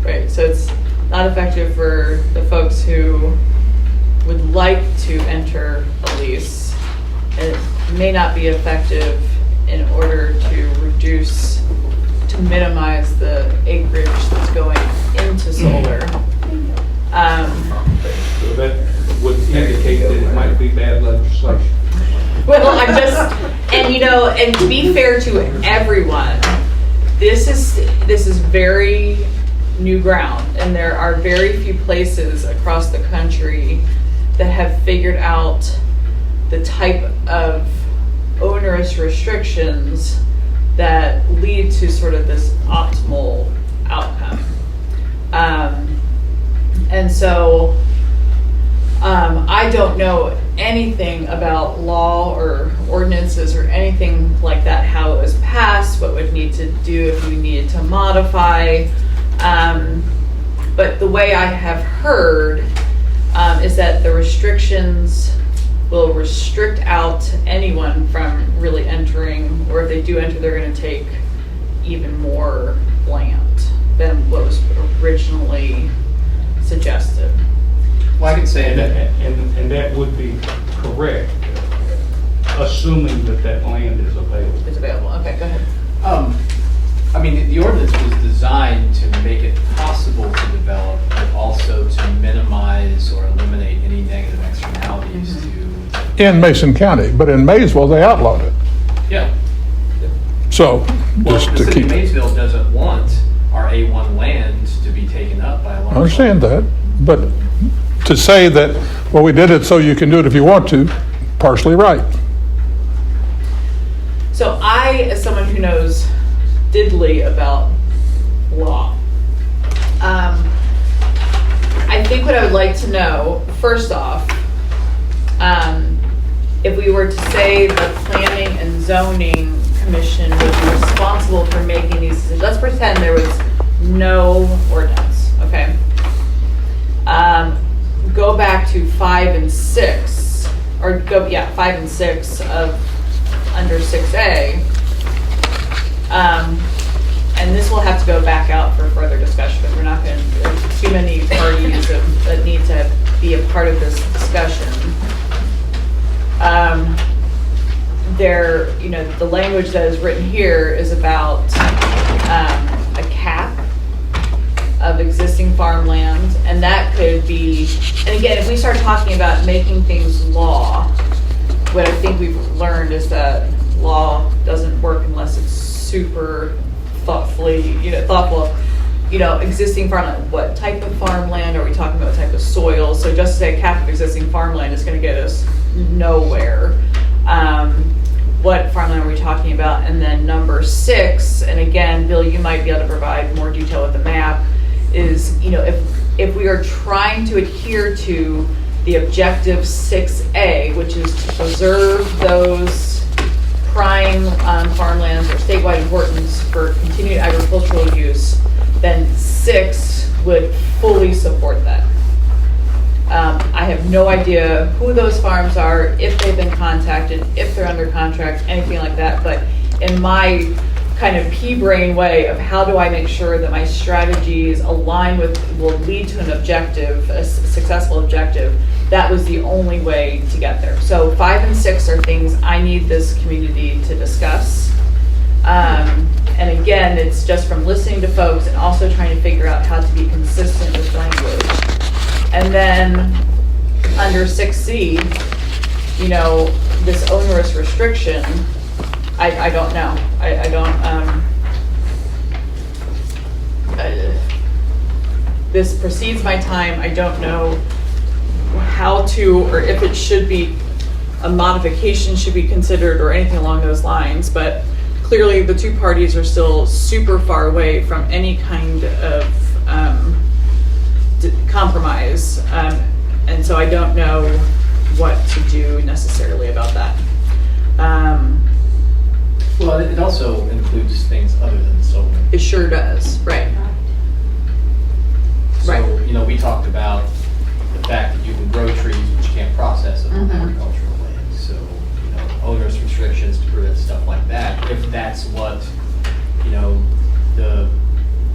right? So it's not effective for the folks who would like to enter a lease. And it may not be effective in order to minimize the acreage that's going into solar. So that would indicate that it might be bad legislation. Well, and to be fair to everyone, this is very new ground, and there are very few places across the country that have figured out the type of onerous restrictions that lead to sort of this optimal outcome. And so I don't know anything about law or ordinances or anything like that, how it was passed, what would need to do if we needed to modify. But the way I have heard is that the restrictions will restrict out anyone from really entering, or if they do enter, they're going to take even more land than what was originally suggested. Well, I can say that. And that would be correct, assuming that land is available. It's available. Okay, go ahead. The ordinance was designed to make it possible to develop, but also to minimize or eliminate any negative externalities In Mason County, but in Maysville, they outlawed it. Yeah. So, Well, just the to city keep, of Maysville doesn't want our A1 land to be taken up by a large. I understand that, but to say that, well, we did it so you can do it if you want to, partially right. So I, as someone who knows diddly about law, I think what I would like to know, first off, if we were to say the Planning and Zoning Commission would be responsible for making these decisions, let's pretend there was no ordinance, okay? Go back to 5 and 6, or 5 and 6 of under 6A. And this will have to go back out for further discussion, because we're not going to, there's too many parties that need to be a part of this discussion. The language that is written here is about a cap of existing farmland, and that could be, and again, if we start talking about making things law, what I think we've learned is that law doesn't work unless it's super thoughtful. existing farmland, what type of farmland are we talking about, what type of soil? So just to say a cap of existing farmland is gonna get us nowhere. What farmland are we talking about? And then number 6, and again, Bill, you might be able to provide more detail with the map, is, if we are trying to adhere to the objective 6A, which is to preserve those prime farmlands or statewide importance for continued agricultural use, then 6 would fully support that. I have no idea who those farms are, if they've been contacted, if they're under contract, anything like that, but in my kind of pea-brain way of how do I make sure that my strategies align with, will lead to an objective, a successful objective, that was the only way to get there. So 5 and 6 are things I need this community to discuss. And again, it's just from listening to folks and also trying to figure out how to be consistent with language. And then under 6C, this onerous restriction, I don't know. I don't, this precedes my time. I don't know how to, or if it should be, a modification should be considered or anything along those lines, but clearly the two parties are still super far away from any kind of compromise. And so I don't know what to do necessarily about that. Well, it also includes things other than solar. It sure does, right. So, Right. we talked about the fact that you can grow trees, but you can't process them on agricultural land. So, onerous restrictions to prevent stuff like that, if that's what, the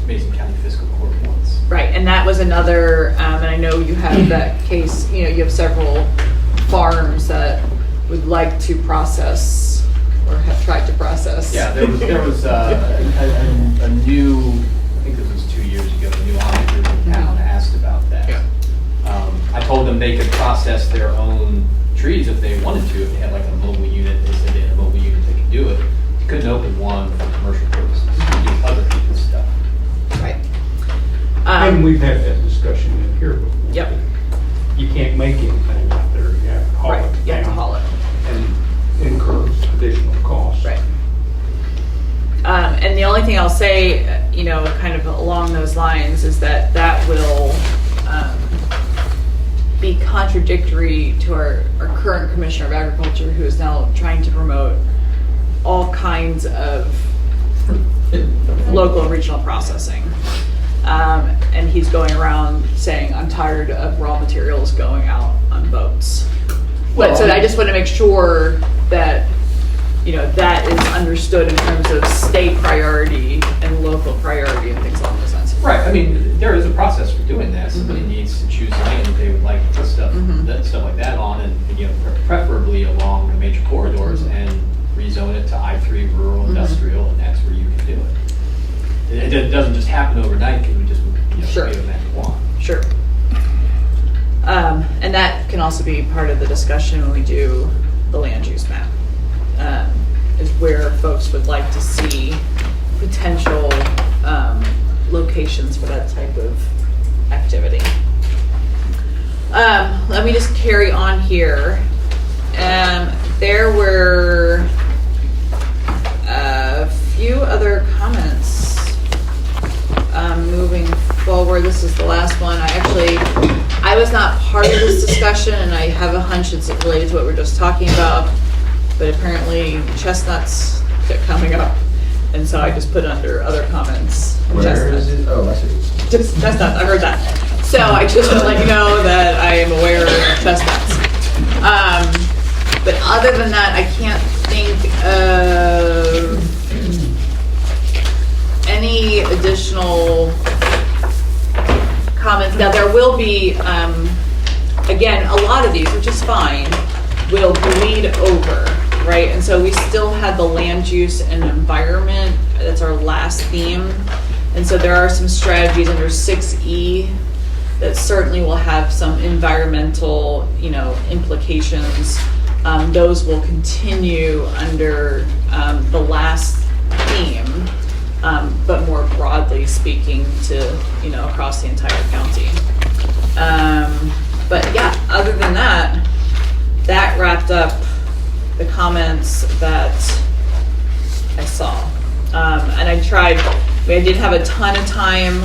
Mason County Fiscal Court wants. Right, and that was another, and I know you have that case, you have several farms that would like to process or have tried to process. Yeah, there was a new, I think this was 2 years ago, a new auditor in town asked about that. Yeah. I told them they could process their own trees if they wanted to, if they had like a mobile unit, they said they had a mobile unit, they could do it. You couldn't open one for commercial purposes, you could do other people's stuff. Right. And we've had that discussion in here before. Yep. You can't make anything out there, you have to haul Right, it you have to down haul it. and incur additional costs. Right. And the only thing I'll say, kind of along those lines, is that will be contradictory to our current Commissioner of Agriculture, who is now trying to promote all kinds of local and regional processing. And he's going around saying, I'm tired of raw materials going out on boats. But so I just want to make sure that, that is understood in terms of state priority and local priority and things along those lines. Right, I mean, there is a process for doing that. Somebody needs to choose land that they would like to put stuff like that on, and preferably along the major corridors, and rezone it to I-3 rural industrial, and that's where you can do it. It doesn't just happen overnight, because we just Sure. give them that you want. Sure. And that can also be part of the discussion when we do the land use map, is where folks would like to see potential locations for that type of activity. Let me just carry on here. There were a few other comments moving forward. This is the last one. I was not part of this discussion, and I have a hunch it's related to what we're just talking about, but apparently chestnuts kept coming up, and so I just put under other comments. Where is it? Oh, I see. Just chestnuts, I heard that. So I just want to let you know that I am aware of chestnuts. But other than that, I can't think of any additional comments. Now, there will be, again, a lot of these, which is fine, will bleed over, right? And so we still have the land use and environment. That's our last theme. And so there are some strategies under 6E that certainly will have some environmental, implications. Those will continue under the last theme. but more broadly speaking to, across the entire county. But yeah, other than that, that wrapped up the comments that I saw. And I didn't have a ton of time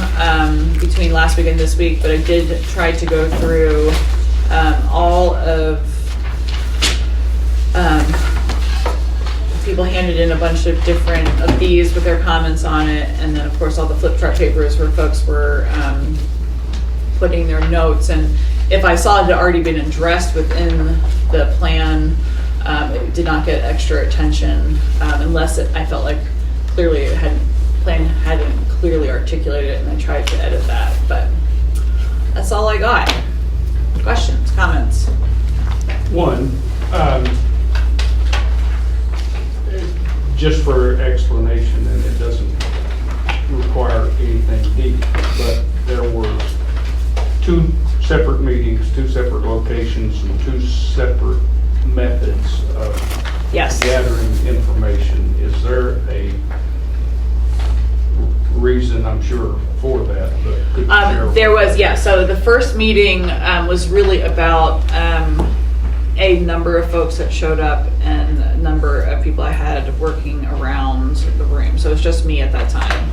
between last week and this week, but I did try to go through all of people handed in a bunch of different of these with their comments on it, and then of course all the flip chart papers where folks were putting their notes. And if I saw it had already been addressed within the plan, it did not get extra attention unless I felt like clearly plan hadn't clearly articulated it, and I tried to edit that. But that's all I got. Questions, comments? One, just for explanation, and it doesn't require anything deep, but there were 2 separate meetings, 2 separate locations, and 2 separate methods of Yes. gathering information. Is there a reason, I'm sure, for that? But could you share? There was, yeah. So the first meeting was really about a number of folks that showed up and a number of people I had working around the room. So it was just me at that time.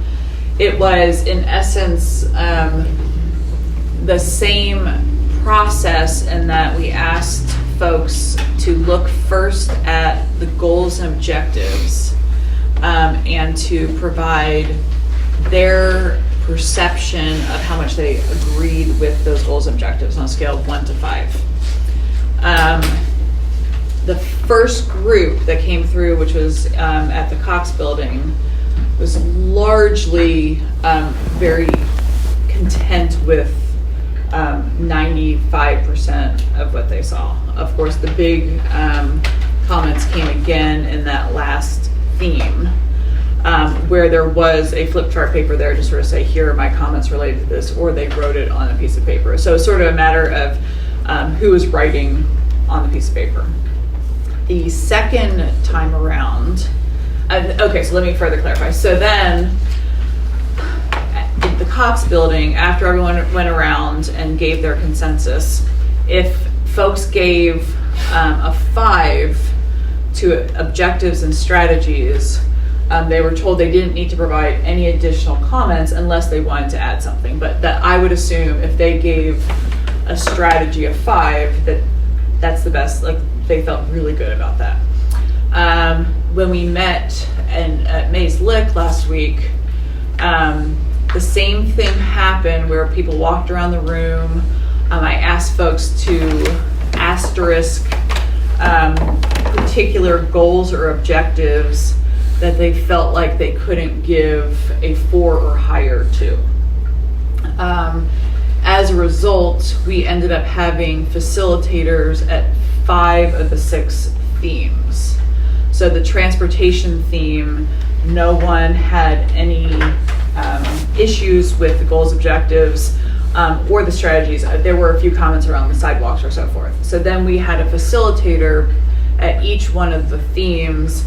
It was, in essence, the same process in that we asked folks to look first at the goals and objectives and to provide their perception of how much they agreed with those goals and objectives on a scale of 1 to 5. The first group that came through, which was at the Cox building, was largely very content with 95% of what they saw. Of course, the big comments came again in that last theme, where there was a flip chart paper there to sort of say, here are my comments related to this, or they wrote it on a piece of paper. So it's sort of a matter of who was writing on the piece of paper. The second time around, okay, so let me further clarify. So then, at the Cox building, after everyone went around and gave their consensus, if folks gave a 5 to objectives and strategies, they were told they didn't need to provide any additional comments unless they wanted to add something. But that I would assume if they gave a strategy of 5, that's the best, like they felt really good about that. When we met at Mays Lick last week, the same thing happened where people walked around the room. I asked folks to asterisk particular goals or objectives that they felt like they couldn't give a 4 or higher to. As a result, we ended up having facilitators at 5 of the 6 themes. So the transportation theme, no one had any issues with the goals, objectives, or the strategies. There were a few comments around the sidewalks or so forth. So then we had a facilitator at each one of the themes,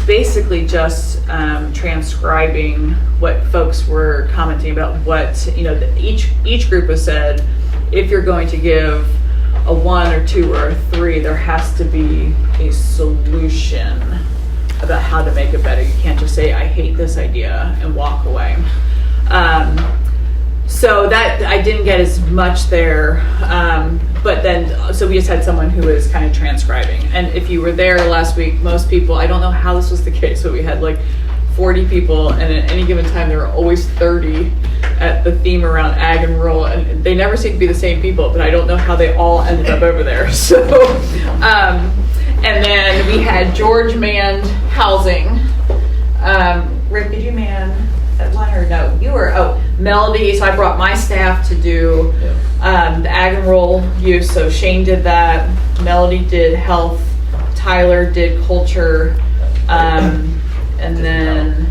basically just transcribing what folks were commenting about. What, each group has said, if you're going to give a 1 or 2 or a 3, there has to be a solution about how to make it better. You can't just say, I hate this idea, and walk away. So that I didn't get as much there, but then, so we just had someone who was kind of transcribing. And if you were there last week, most people, I don't know how this was the case, but we had like 40 people, and at any given time there were always 30 at the theme around ag and rural, and they never seem to be the same people, but I don't know how they all ended up over there. So, and then we had George manned housing. Rick, did you man that one or no? You were, Melody, so I brought my staff to do the ag and rural use, so Shane did that, Melody did health, Tyler did culture, and then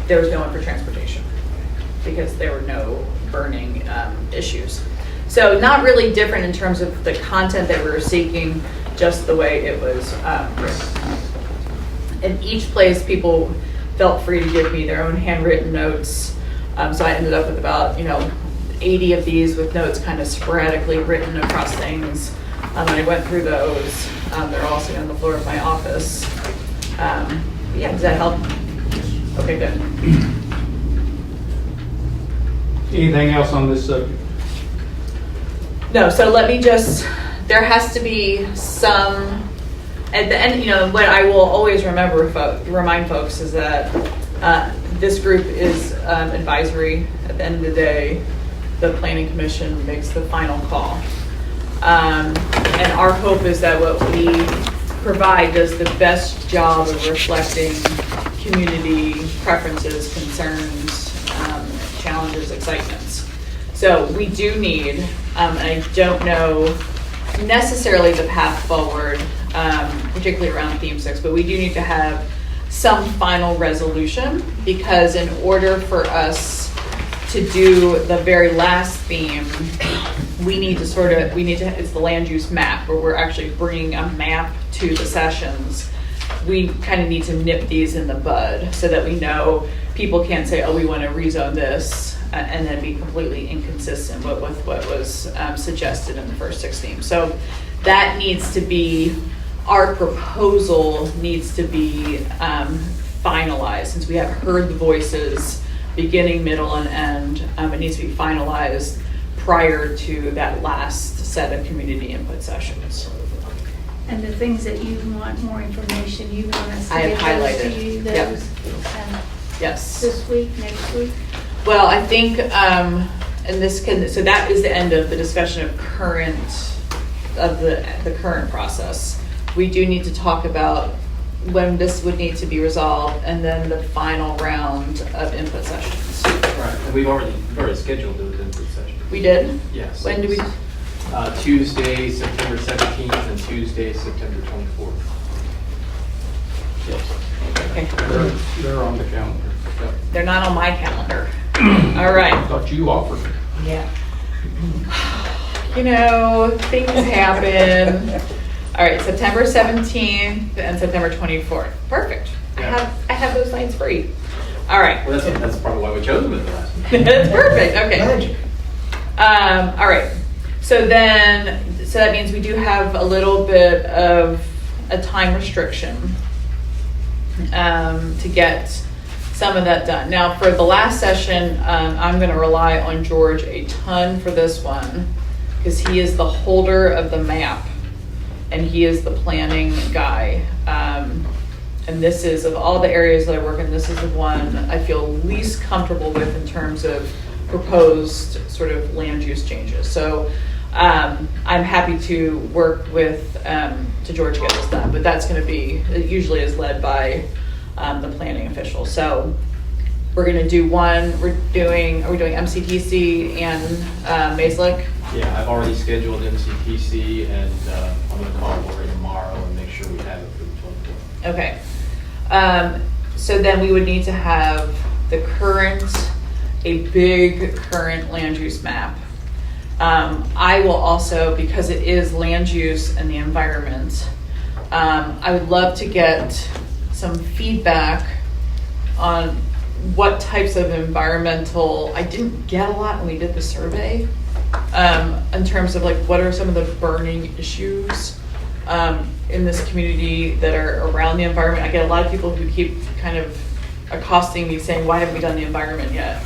there was no one for transportation because there were no burning issues. So not really different in terms of the content that we were seeking, just the way it was written. In each place, people felt free to give me their own handwritten notes. So I ended up with about, 80 of these with notes kind of sporadically written across things. And I went through those. They're all sitting on the floor of my office. Yeah, does that help? Okay, good. Anything else on this subject? No, so let me just, there has to be some, at the end, what I will always remind folks is that this group is advisory. At the end of the day, the planning commission makes the final call. And our hope is that what we provide does the best job of reflecting community preferences, concerns, challenges, excitements. So we do need, and I don't know necessarily the path forward, particularly around theme 6, but we do need to have some final resolution, because in order for us to do the very last theme, we need to it's the land use map, where we're actually bringing a map to the sessions. We kind of need to nip these in the bud so that we know people can't say, oh, we want to rezone this, and then be completely inconsistent with what was suggested in the first 6 themes. So that needs to be, our proposal needs to be finalized, since we have heard the voices beginning, middle, and end. It needs to be finalized prior to that last set of community input sessions. And the things that you want more information, you want us to I get have those to highlighted. you, Yep. those Yes. this week, next week? Well, I think, and so that is the end of the discussion of the current process. We do need to talk about when this would need to be resolved, and then the final round of input sessions. Right, and we've already scheduled those input sessions. We did? Yes. When do we? Tuesday, September 17th, and Tuesday, September 24th. Yes. Okay. They're on the calendar. Yep. They're not on my calendar. All right. Thought you offered it. Yeah. Things happen. All right, September 17th and September 24th. Perfect. Yeah. I have those nights free. All right. Well, that's probably why we chose them at the last one. That's perfect. Okay. All right. So that means we do have a little bit of a time restriction to get some of that done. Now, for the last session, I'm going to rely on George a ton for this one, because he is the holder of the map and he is the planning guy. And this is, of all the areas that I work in, this is the one I feel least comfortable with in terms of proposed sort of land use changes. So I'm happy to work with, to George to get this done, but that's going to be, it usually is led by the planning official. So we're going to do one, are we doing MCTC and Maeslick? Yeah, I've already scheduled MCTC, and I'm going to call Lori tomorrow and make sure we have it for the 24th. Okay. So then we would need to have a big current land use map. I will also, because it is land use and the environment, I would love to get some feedback on what types of environmental, I didn't get a lot when we did the survey, in terms of like, what are some of the burning issues in this community that are around the environment. I get a lot of people who keep kind of accosting me saying, why haven't we done the environment yet?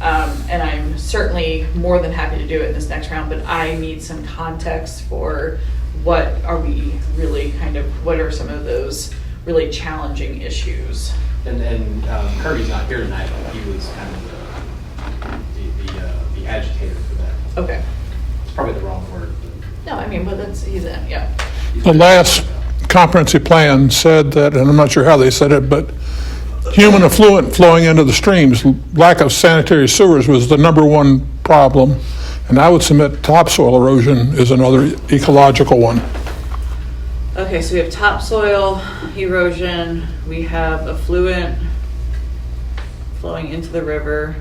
And I'm certainly more than happy to do it in this next round, but I need some context for what are some of those really challenging issues. And Kirby's not here tonight, but he was kind of the agitator for that. Okay. It's probably the wrong word. No, I mean, but he's in, yeah. The last comprehensive plan said that, and I'm not sure how they said it, but human effluent flowing into the streams, lack of sanitary sewers was the #1 problem. And I would submit topsoil erosion is another ecological one. Okay, so we have topsoil erosion, we have effluent flowing into the river,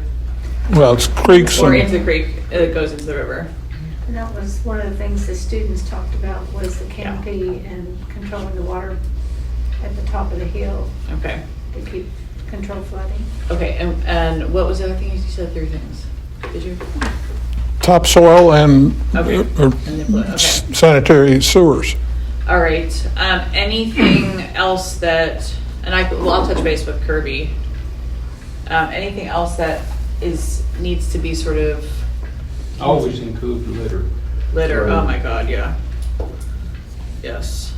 Well, it's creeks or into and, the creek, it goes into the river. And that was one of the things the students talked about, was the canopy and controlling the water at the top of the hill Okay. to keep Control flooding. Okay, and what was the other thing? You said 3 things. Did you? Topsoil and Okay. uh, And the flood, okay. sanitary sewers. All right, anything else that, and I'll touch base with Kirby. Anything else that needs to be sort of Always include litter. litter? Oh my God, yeah. Yes.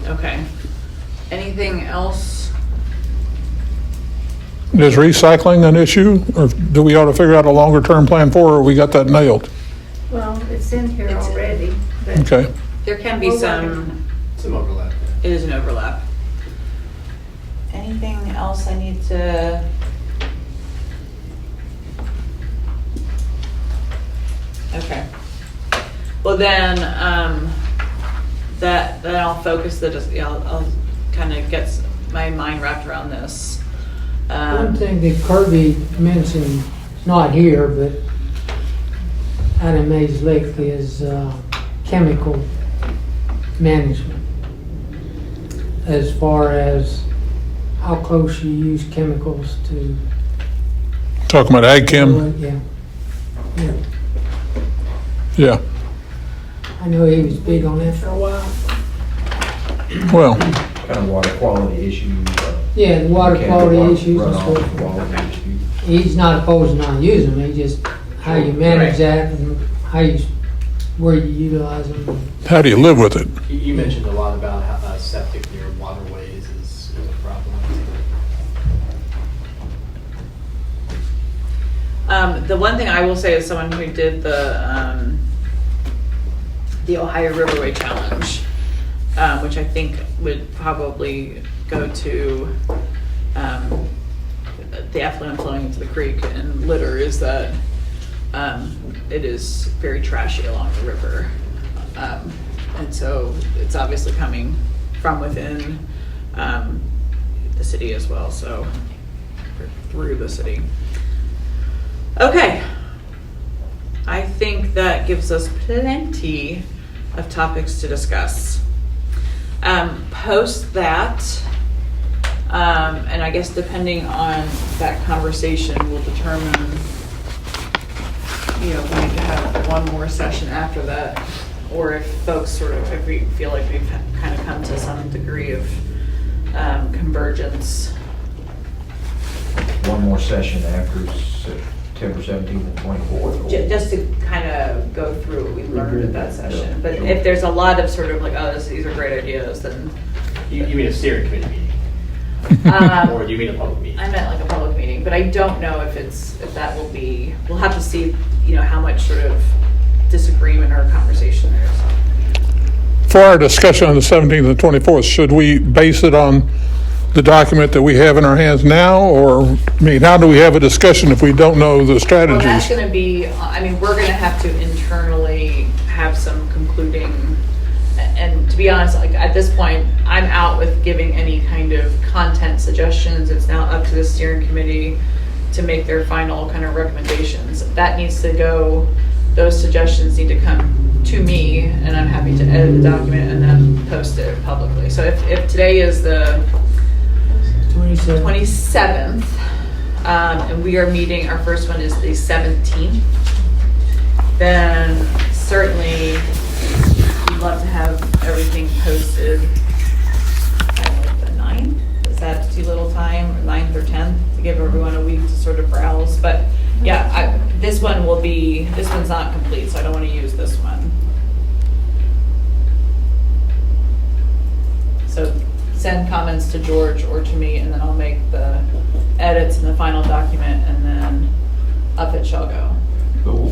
Okay. Anything else? Is recycling an issue, or do we ought to figure out a longer-term plan for it, or we got that nailed? Well, it's in here It's- already, but Okay. There can be We're some, Some overlap. it is an overlap. Anything else I need to? Okay. Well, then, then I'll focus I'll kind of get my mind wrapped around this. One thing that Kirby mentioned, not here, but out in Mays Lake, is chemical management. As far as how close you use chemicals to. Talking about ag chem, Yeah. Yeah. yeah. I know he was big on that for a while. Well, Kind of water quality issues. Yeah, the water quality issues and Runoff so forth. quality issues. He's not opposed to not using them, he just, how you manage Right. that and where you utilize them. how do you live with it? You mentioned a lot about how septic near waterways is a problem. The one thing I will say as someone who did the Ohio Riverway Challenge, which I think would probably go to the effluent flowing into the creek and litter, is that it is very trashy along the river. And so it's obviously coming from within the city as well, so through the city. Okay. I think that gives us plenty of topics to discuss. Post that, and I guess depending on that conversation, we'll determine, if we need to have one more session after that, or if folks if we feel like we've kind of come to some degree of convergence. One more session after September 17th and 24th. Just to kind of go through what we learned at that session. But if there's a lot of sort of like, these are great ideas, then. You mean a steering committee meeting? Or do you mean a public meeting? I meant like a public meeting, but I don't know if that will be, we'll have to see, how much sort of disagreement or conversation there is. For our discussion on the 17th and 24th, should we base it on the document that we have in our hands now, or, how do we have a discussion if we don't know the Well, that's strategies? going to be, we're going to have to internally have some concluding, and to be honest, like at this point, I'm out with giving any kind of content suggestions. It's now up to the steering committee to make their final kind of recommendations. That needs to go, those suggestions need to come to me, and I'm happy to edit the document and then post it publicly. So if today is the 27th, and we are meeting, our first one is the 17th, then certainly we'd love to have everything posted like the 9th. Is that too little time, or 9th or 10th, to give everyone a week to sort of browse? But yeah, this one's not complete, so I don't want to use this one. So send comments to George or to me, and then I'll make the edits in the final document, and then up it shall go. Cool.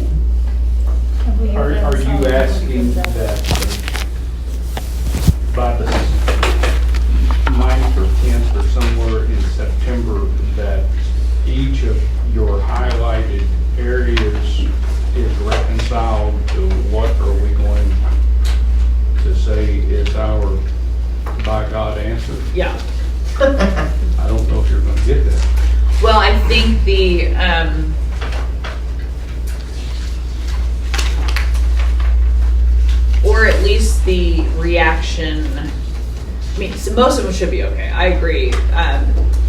Are you asking that by the 9th or 10th or somewhere in September, that each of your highlighted areas is reconciled to what are we going to say is our by God answer? Yeah. I don't know if you're going to get that. Well, I think or at least the reaction I mean, so most of them should be okay. I agree.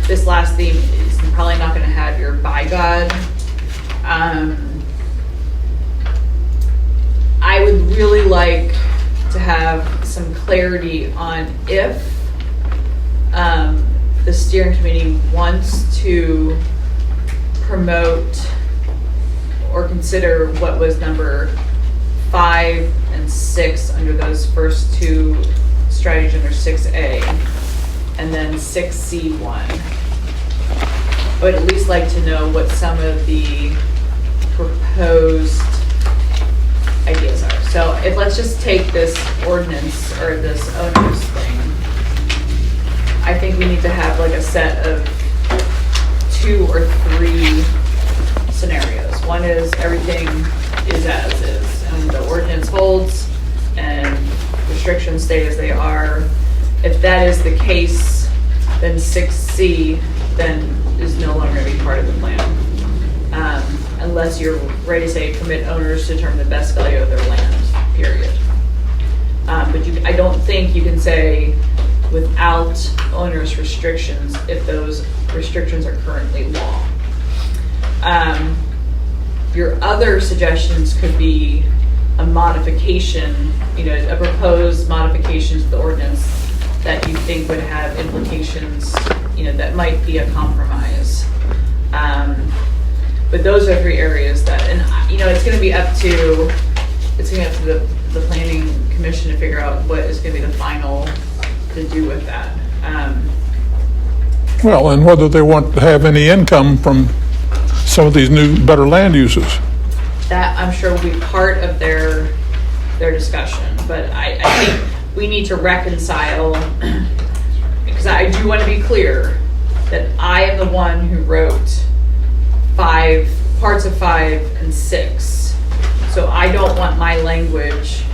This last theme is probably not going to have your by God. I would really like to have some clarity on if the steering committee wants to promote or consider what was number 5 and 6 under those first two strategies under 6A, and then 6C1. I would at least like to know what some of the proposed ideas are. So if, let's just take this ordinance or this owners thing, I think we need to have like a set of 2 or 3 scenarios. One is everything is as is, and the ordinance holds, and restrictions stay as they are. If that is the case, then 6C then is no longer going to be part of the plan. Unless you're ready to say permit owners to determine the best value of their land, period. But I don't think you can say without owners' restrictions if those restrictions are currently law. Your other suggestions could be a modification, a proposed modification to the ordinance that you think would have implications, that might be a compromise. But those are 3 areas that, and it's going to be up to the planning commission to figure out what is going to be the final to do with that. Well, and whether they want to have any income from some of these new, better land uses. That I'm sure will be part of their discussion, but I think we need to reconcile, because I do want to be clear that I am the one who wrote parts of 5 and 6. So I don't want my language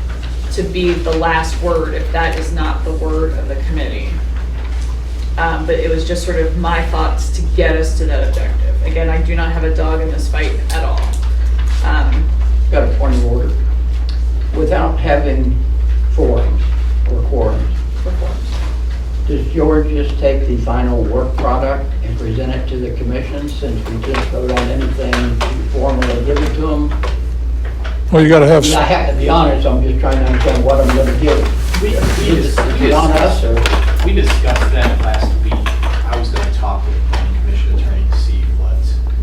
to be the last word if that is not the word of the committee. But it was just sort of my thoughts to get us to that objective. Again, I do not have a dog in this fight at all. Got a point of order. Without having forums or quorums, does George just take the final work product and present it to the commission, since we just vote on anything to formally give it to them? Well, you got to have, I have to be honest, I'm just trying to understand what I'm going to give. Is it on us, or? We discussed that last week. I was going to talk with the planning commission attorney to see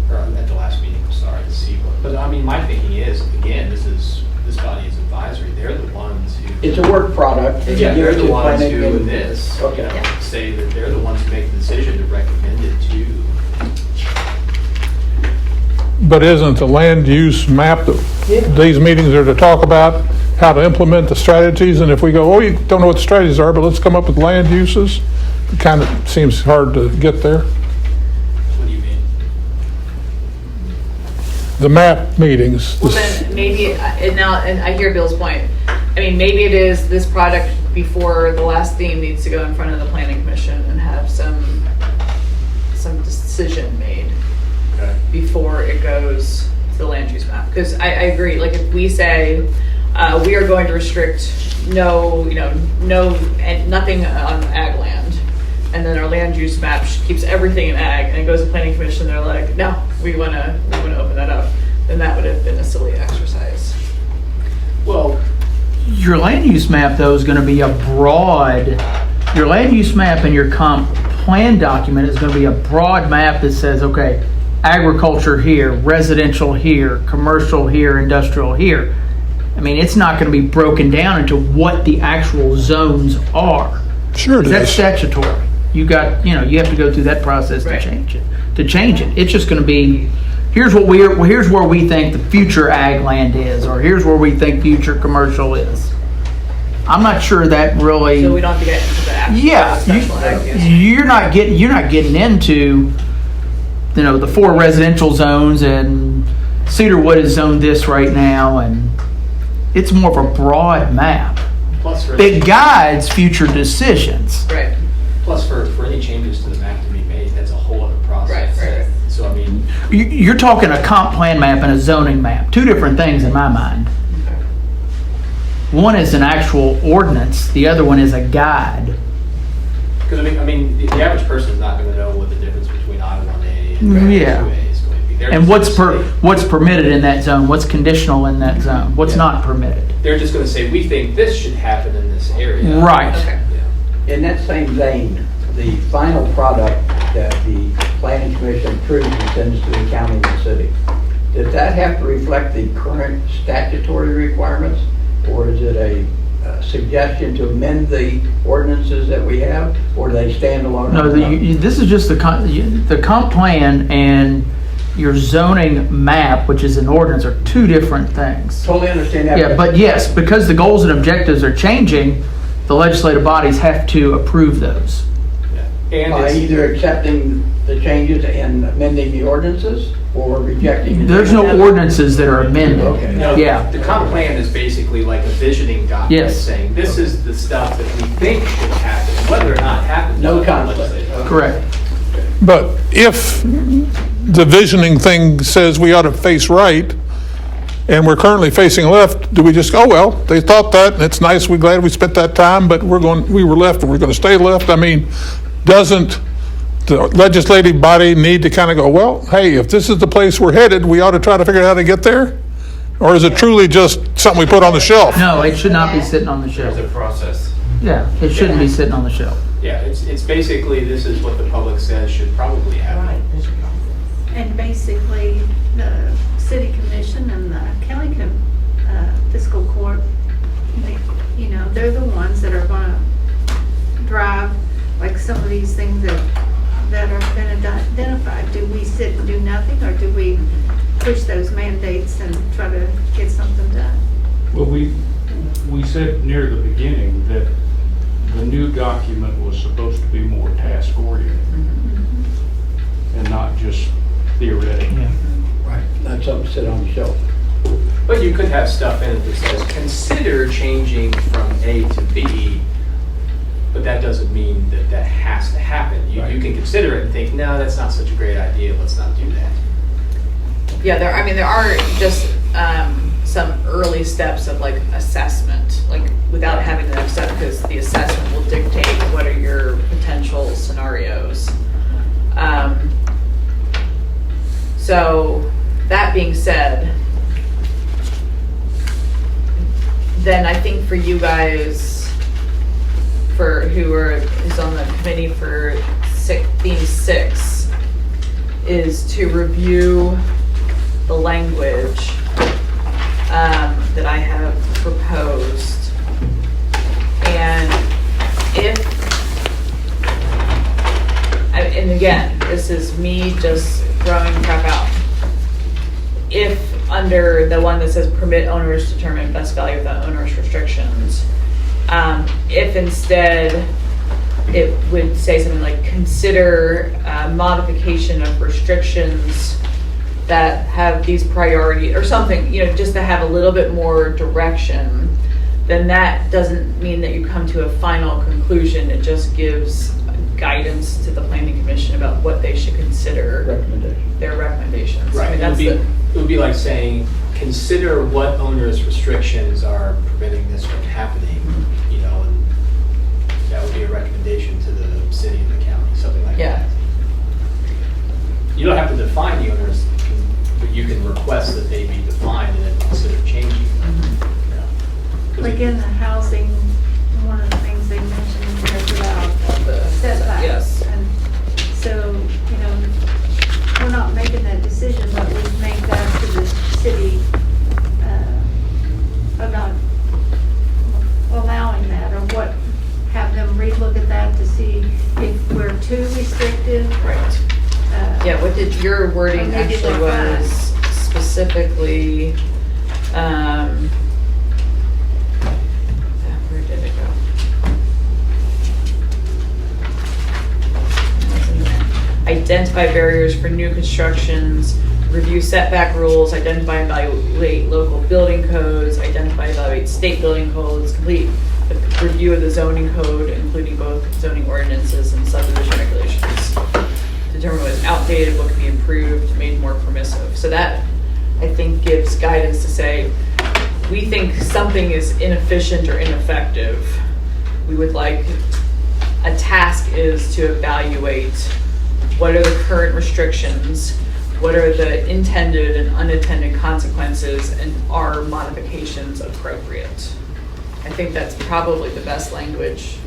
or at the last meeting, I'm sorry, to see what, but I mean, my thinking is, again, this body is advisory. They're the ones who. It's a work product. and Yeah, you give they're it the to ones planning who, in and- this, Okay. say that they're the ones who make the decision to recommend it to. but isn't the land use map that these meetings are to talk about, how to implement the strategies? And if we go, you don't know what the strategies are, but let's come up with land uses, it kind of seems hard to get there. What do you mean? The map meetings. Well, then maybe, and I hear Bill's point. I mean, maybe it is this product before the last theme needs to go in front of the planning commission and have some decision made Okay. before it goes to the land use map. Because I agree, like if we say, we are going to restrict nothing on ag land, and then our land use map keeps everything in ag, and it goes to planning commission, they're like, no, we want to open that up, then that would have been a silly exercise. Well, Your land use map, though, is going to be your land use map and your comp plan document is going to be a broad map that says, okay, agriculture here, residential here, commercial here, industrial here. I mean, it's not going to be broken down into what the actual zones are. Sure it That's is. statutory. You have to go through that process Right. to change it. It's just going to be, here's where we think the future ag land is, or here's where we think future commercial is. I'm not sure that really. So we don't have to get into the actual Yeah, special ag use. you're not getting into, the 4 residential zones, and Cedarwood is zoned this right now, and it's more of a broad map. plus for It guides future decisions. Right. plus for any changes to the map to be made, that's a whole other process. Right. So I mean, You're talking a comp plan map and a zoning map, 2 different things in my mind. One is an actual ordinance, the other one is a guide. Because I mean, the average person is not gonna know what the difference between I-1A and Yeah. 2A is going to be. They're And just gonna say- what's permitted in that zone? What's conditional in that zone? What's Yeah. not permitted? They're just gonna say, we think this should happen in this area. Right. Okay. Yeah. In that same vein, the final product that the planning commission approves and sends to the county and the city, does that have to reflect the current statutory requirements? Or is it a suggestion to amend the ordinances that we have, or do they stand alone? No, this is just the comp plan and your zoning map, which is an ordinance, are two different things. Totally understand that. Yeah, but yes, because the goals and objectives are changing, the legislative bodies have to approve those. Yeah. And By it's, either accepting the changes and amending the ordinances, or rejecting. There's no ordinances that are amended. Okay. no, Yeah. the comp plan is basically like a visioning document Yes. saying, this is the stuff that we think should happen, whether or not it happens. No is up to the conflict. legislature. Correct. But if the visioning thing says we ought to face right, and we're currently facing left, do we just go, oh, well, they thought that, and it's nice, we're glad we spent that time, but we were left, and we're going to stay left? I mean, doesn't the legislative body need to kind of go, well, hey, if this is the place we're headed, we ought to try to figure out how to get there? Or is it truly just something we put on the shelf? No, it should not be sitting on the shelf. There's a process. Yeah, it shouldn't be sitting on the shelf. Yeah, it's basically, this is what the public says should probably happen. Right, there's a process. And basically, the city commission and the county fiscal court, they're the ones that are gonna drive, like, some of these things that are been identified. Do we sit and do nothing, or do we push those mandates and try to get something done? Well, we said near the beginning that the new document was supposed to be more task-oriented and not just theoretical. Right, not something to sit on the shelf. But you could have stuff in it that says, consider changing from A to B, but that doesn't mean that that has to happen. You can consider it and think, no, that's not such a great idea, let's not do that. Yeah, there are just some early steps of like assessment, like without having the next step, because the assessment will dictate what are your potential scenarios. So that being said, then I think for you guys, for who's on the committee for theme 6, is to review the language that I have proposed. And and again, this is me just throwing crap out. If under the one that says permit owners to determine best value without onerous restrictions, if instead it would say something like consider modification of restrictions that have these priorities or something, just to have a little bit more direction, then that doesn't mean that you come to a final conclusion. It just gives guidance to the planning commission about what they should consider their recommendations. I mean, that's It would be like saying, consider what onerous restrictions are preventing this from happening, and that would be a recommendation to the city and the county, something like Yeah. that. You don't have to define the onerous, but you can request that they be defined and then consider changing them. Like in the housing, one of the things they mentioned was about setbacks. Yes. And so, we're not making that decision, but we make that to the city about allowing that, or what, have them relook at that to see if we're too restrictive. Right. Yeah, what did your wording Maybe actually like was specifically, where did it go? Identify barriers for new constructions, review setback rules, identify and evaluate local building codes, identify and evaluate state building codes, complete a review of the zoning code, including both zoning ordinances and subdivision regulations. Determine what is outdated, what can be improved, made more permissive. So that, I think, gives guidance to say, we think something is inefficient or ineffective. We would like a task is to evaluate what are the current restrictions, what are the intended and unintended consequences, and are modifications appropriate? I think that's probably the best language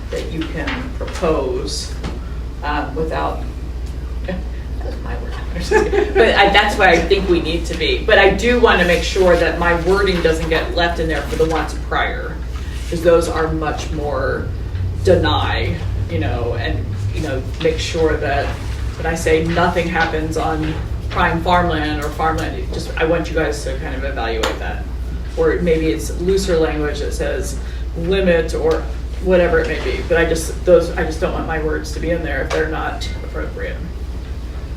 that you can propose without, that's my word. But that's where I think we need to be. But I do want to make sure that my wording doesn't get left in there for the ones prior, because those are much more deny, and, make sure that when I say nothing happens on prime farmland or farmland, I want you guys to kind of evaluate that. Or maybe it's looser language that says limit or whatever it may be. But I just don't want my words to be in there if they're not appropriate.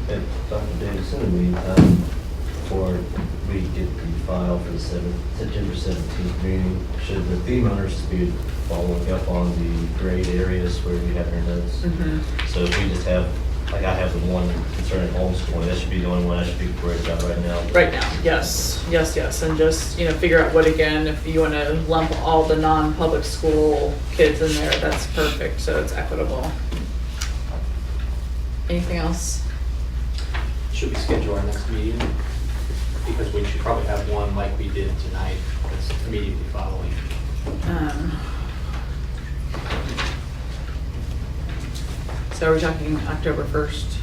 And Dr. Davis, in the meantime, before we get the file for the September 17th meeting, should the theme owners be following up on the grade areas where we have our notes? So if we just have, like I have the one concerning homeschooling, that should be the only one I should be worried about right now. Right now, yes, and just, figure out what, again, if you want to lump all the non-public school kids in there, that's perfect, so it's equitable. Anything else? Should we schedule our next meeting? Because we should probably have one like we did tonight, that's immediately following. So we're talking October 1st?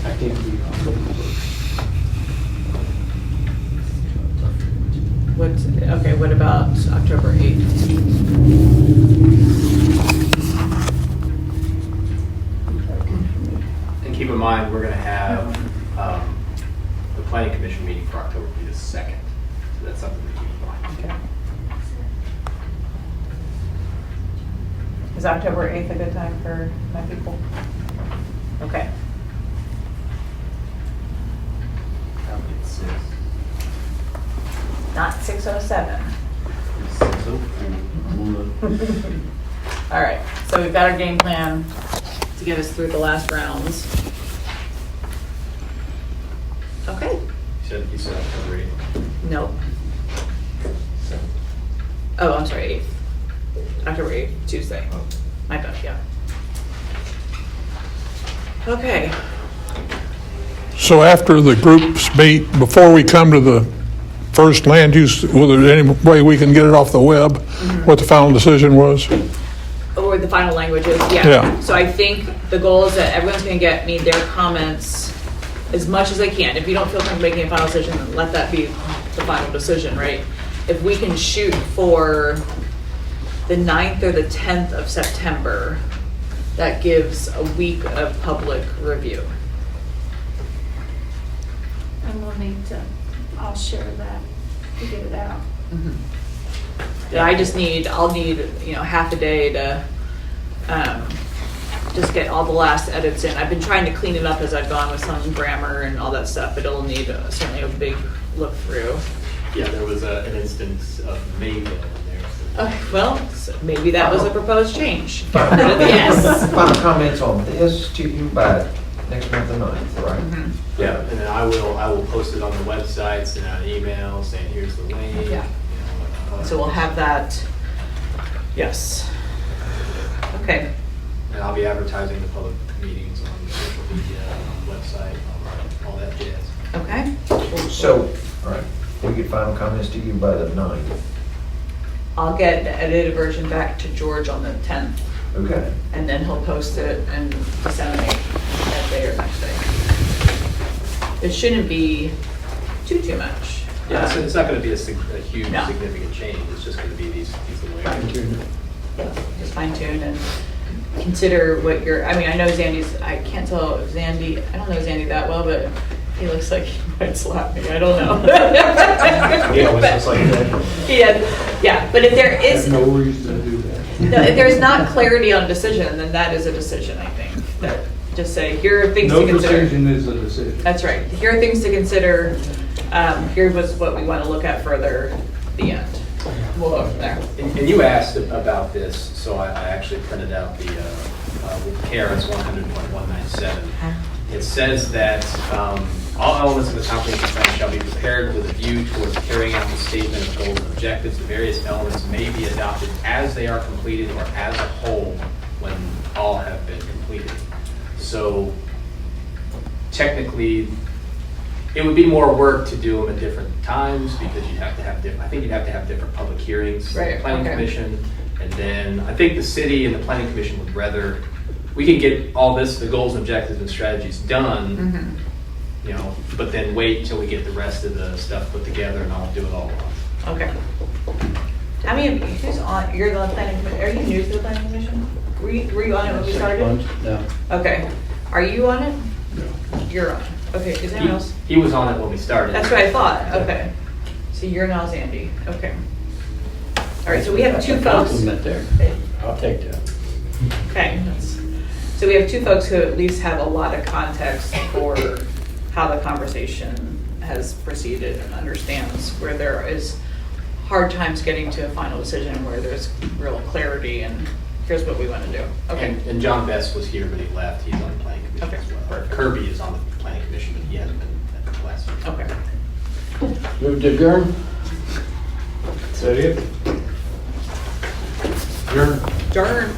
I can't be October 1st. What about October 8th? And keep in mind, we're gonna have the planning commission meeting for October will be the 2nd. So that's something to keep in mind. Okay. Is October 8th a good time for my people? Okay. It's 6. Not 6:07. 6:04. All right, so we've got our game plan to get us through the last rounds. Okay. You said October 8th. Nope. So, Oh, I'm sorry, 8th. October 8th, Tuesday. oh. My bad, yeah. Okay. So after the groups meet, before we come to the first land use, was there any way we can get it off the web, what the final decision was? Or the final languages, yeah. Yeah. So I think the goal is that everyone's gonna get me their comments as much as they can. If you don't feel comfortable making a final decision, then let that be the final decision, right? If we can shoot for the 9th or the 10th of September, that gives a week of public review. And we'll need to, I'll share that to get it out. Yeah, I'll need, half a day to just get all the last edits in. I've been trying to clean it up as I've gone with some grammar and all that stuff, but it'll need certainly a big look through. Yeah, there was an instance of maybe in there. So. Well, so maybe that was a proposed change. Final Yes. final comments on this to you by next month the 9th, right? Yeah, and then I will post it on the website, send out an email saying here's the link. Yeah. So we'll have that, yes. Okay, And I'll be advertising the public meetings on social media, on the website, all that jazz. okay. So, all right, we get final comments to you by the 9th. I'll get the edited version back to George on the 10th, Okay. and then he'll post it and disseminate that day or next day. It shouldn't be too much. Yeah, so it's not going to be a huge, No. significant change. It's just going to be these little areas. Just fine tune and consider what I know Zandy's, I can't tell Zandy, I don't know Zandy that well, but he looks like he might slap me, I don't know. Yeah, it's just like that. Yeah, but if there is, No reason to do that. no, if there's not clarity on decision, then that is a decision, I think. That just say, here are things to No consider. decision is a decision. That's right. Here are things to consider. Here was what we want to look at further at the end. We'll go from there. And you asked about this, so I actually printed out the, with KRS 100.197. It says that All elements of the comprehensive plan shall be prepared with a view towards carrying out the statement of goals and objectives. The various elements may be adopted as they are completed or as a whole when all have been completed. So technically, it would be more work to do them at different times because you'd have to have I think you'd have to have different public hearings. Right, The Planning okay. Commission, and then I think the city and the Planning Commission would rather, we can get all this, the goals, objectives, and strategies done, you know, but then wait until we get the rest of the stuff put together and I'll do it all at once. Okay. I mean, who's on, you're the planning commission, are you new to the planning commission? Were you on it when we 6 started? months? No. Okay. Are you on it? No. You're on it. Okay, is anyone else? He was on it when we started. That's what I thought, okay. So you're now Zandy, okay. All right, so we have two That's a folks. compliment there. I'll take that. Okay. So we have two folks who at least have a lot of context for how the conversation has proceeded and understands where there is hard times getting to a final decision, where there's real clarity and here's what we want to do. Okay. And John Best was here, but he left. He's on the Planning Commission Okay, as well. perfect. Kirby is on the Planning Commission, but he hasn't been at the last meeting. Okay. Move to adjourn? Is that it? Adjourn. Darn.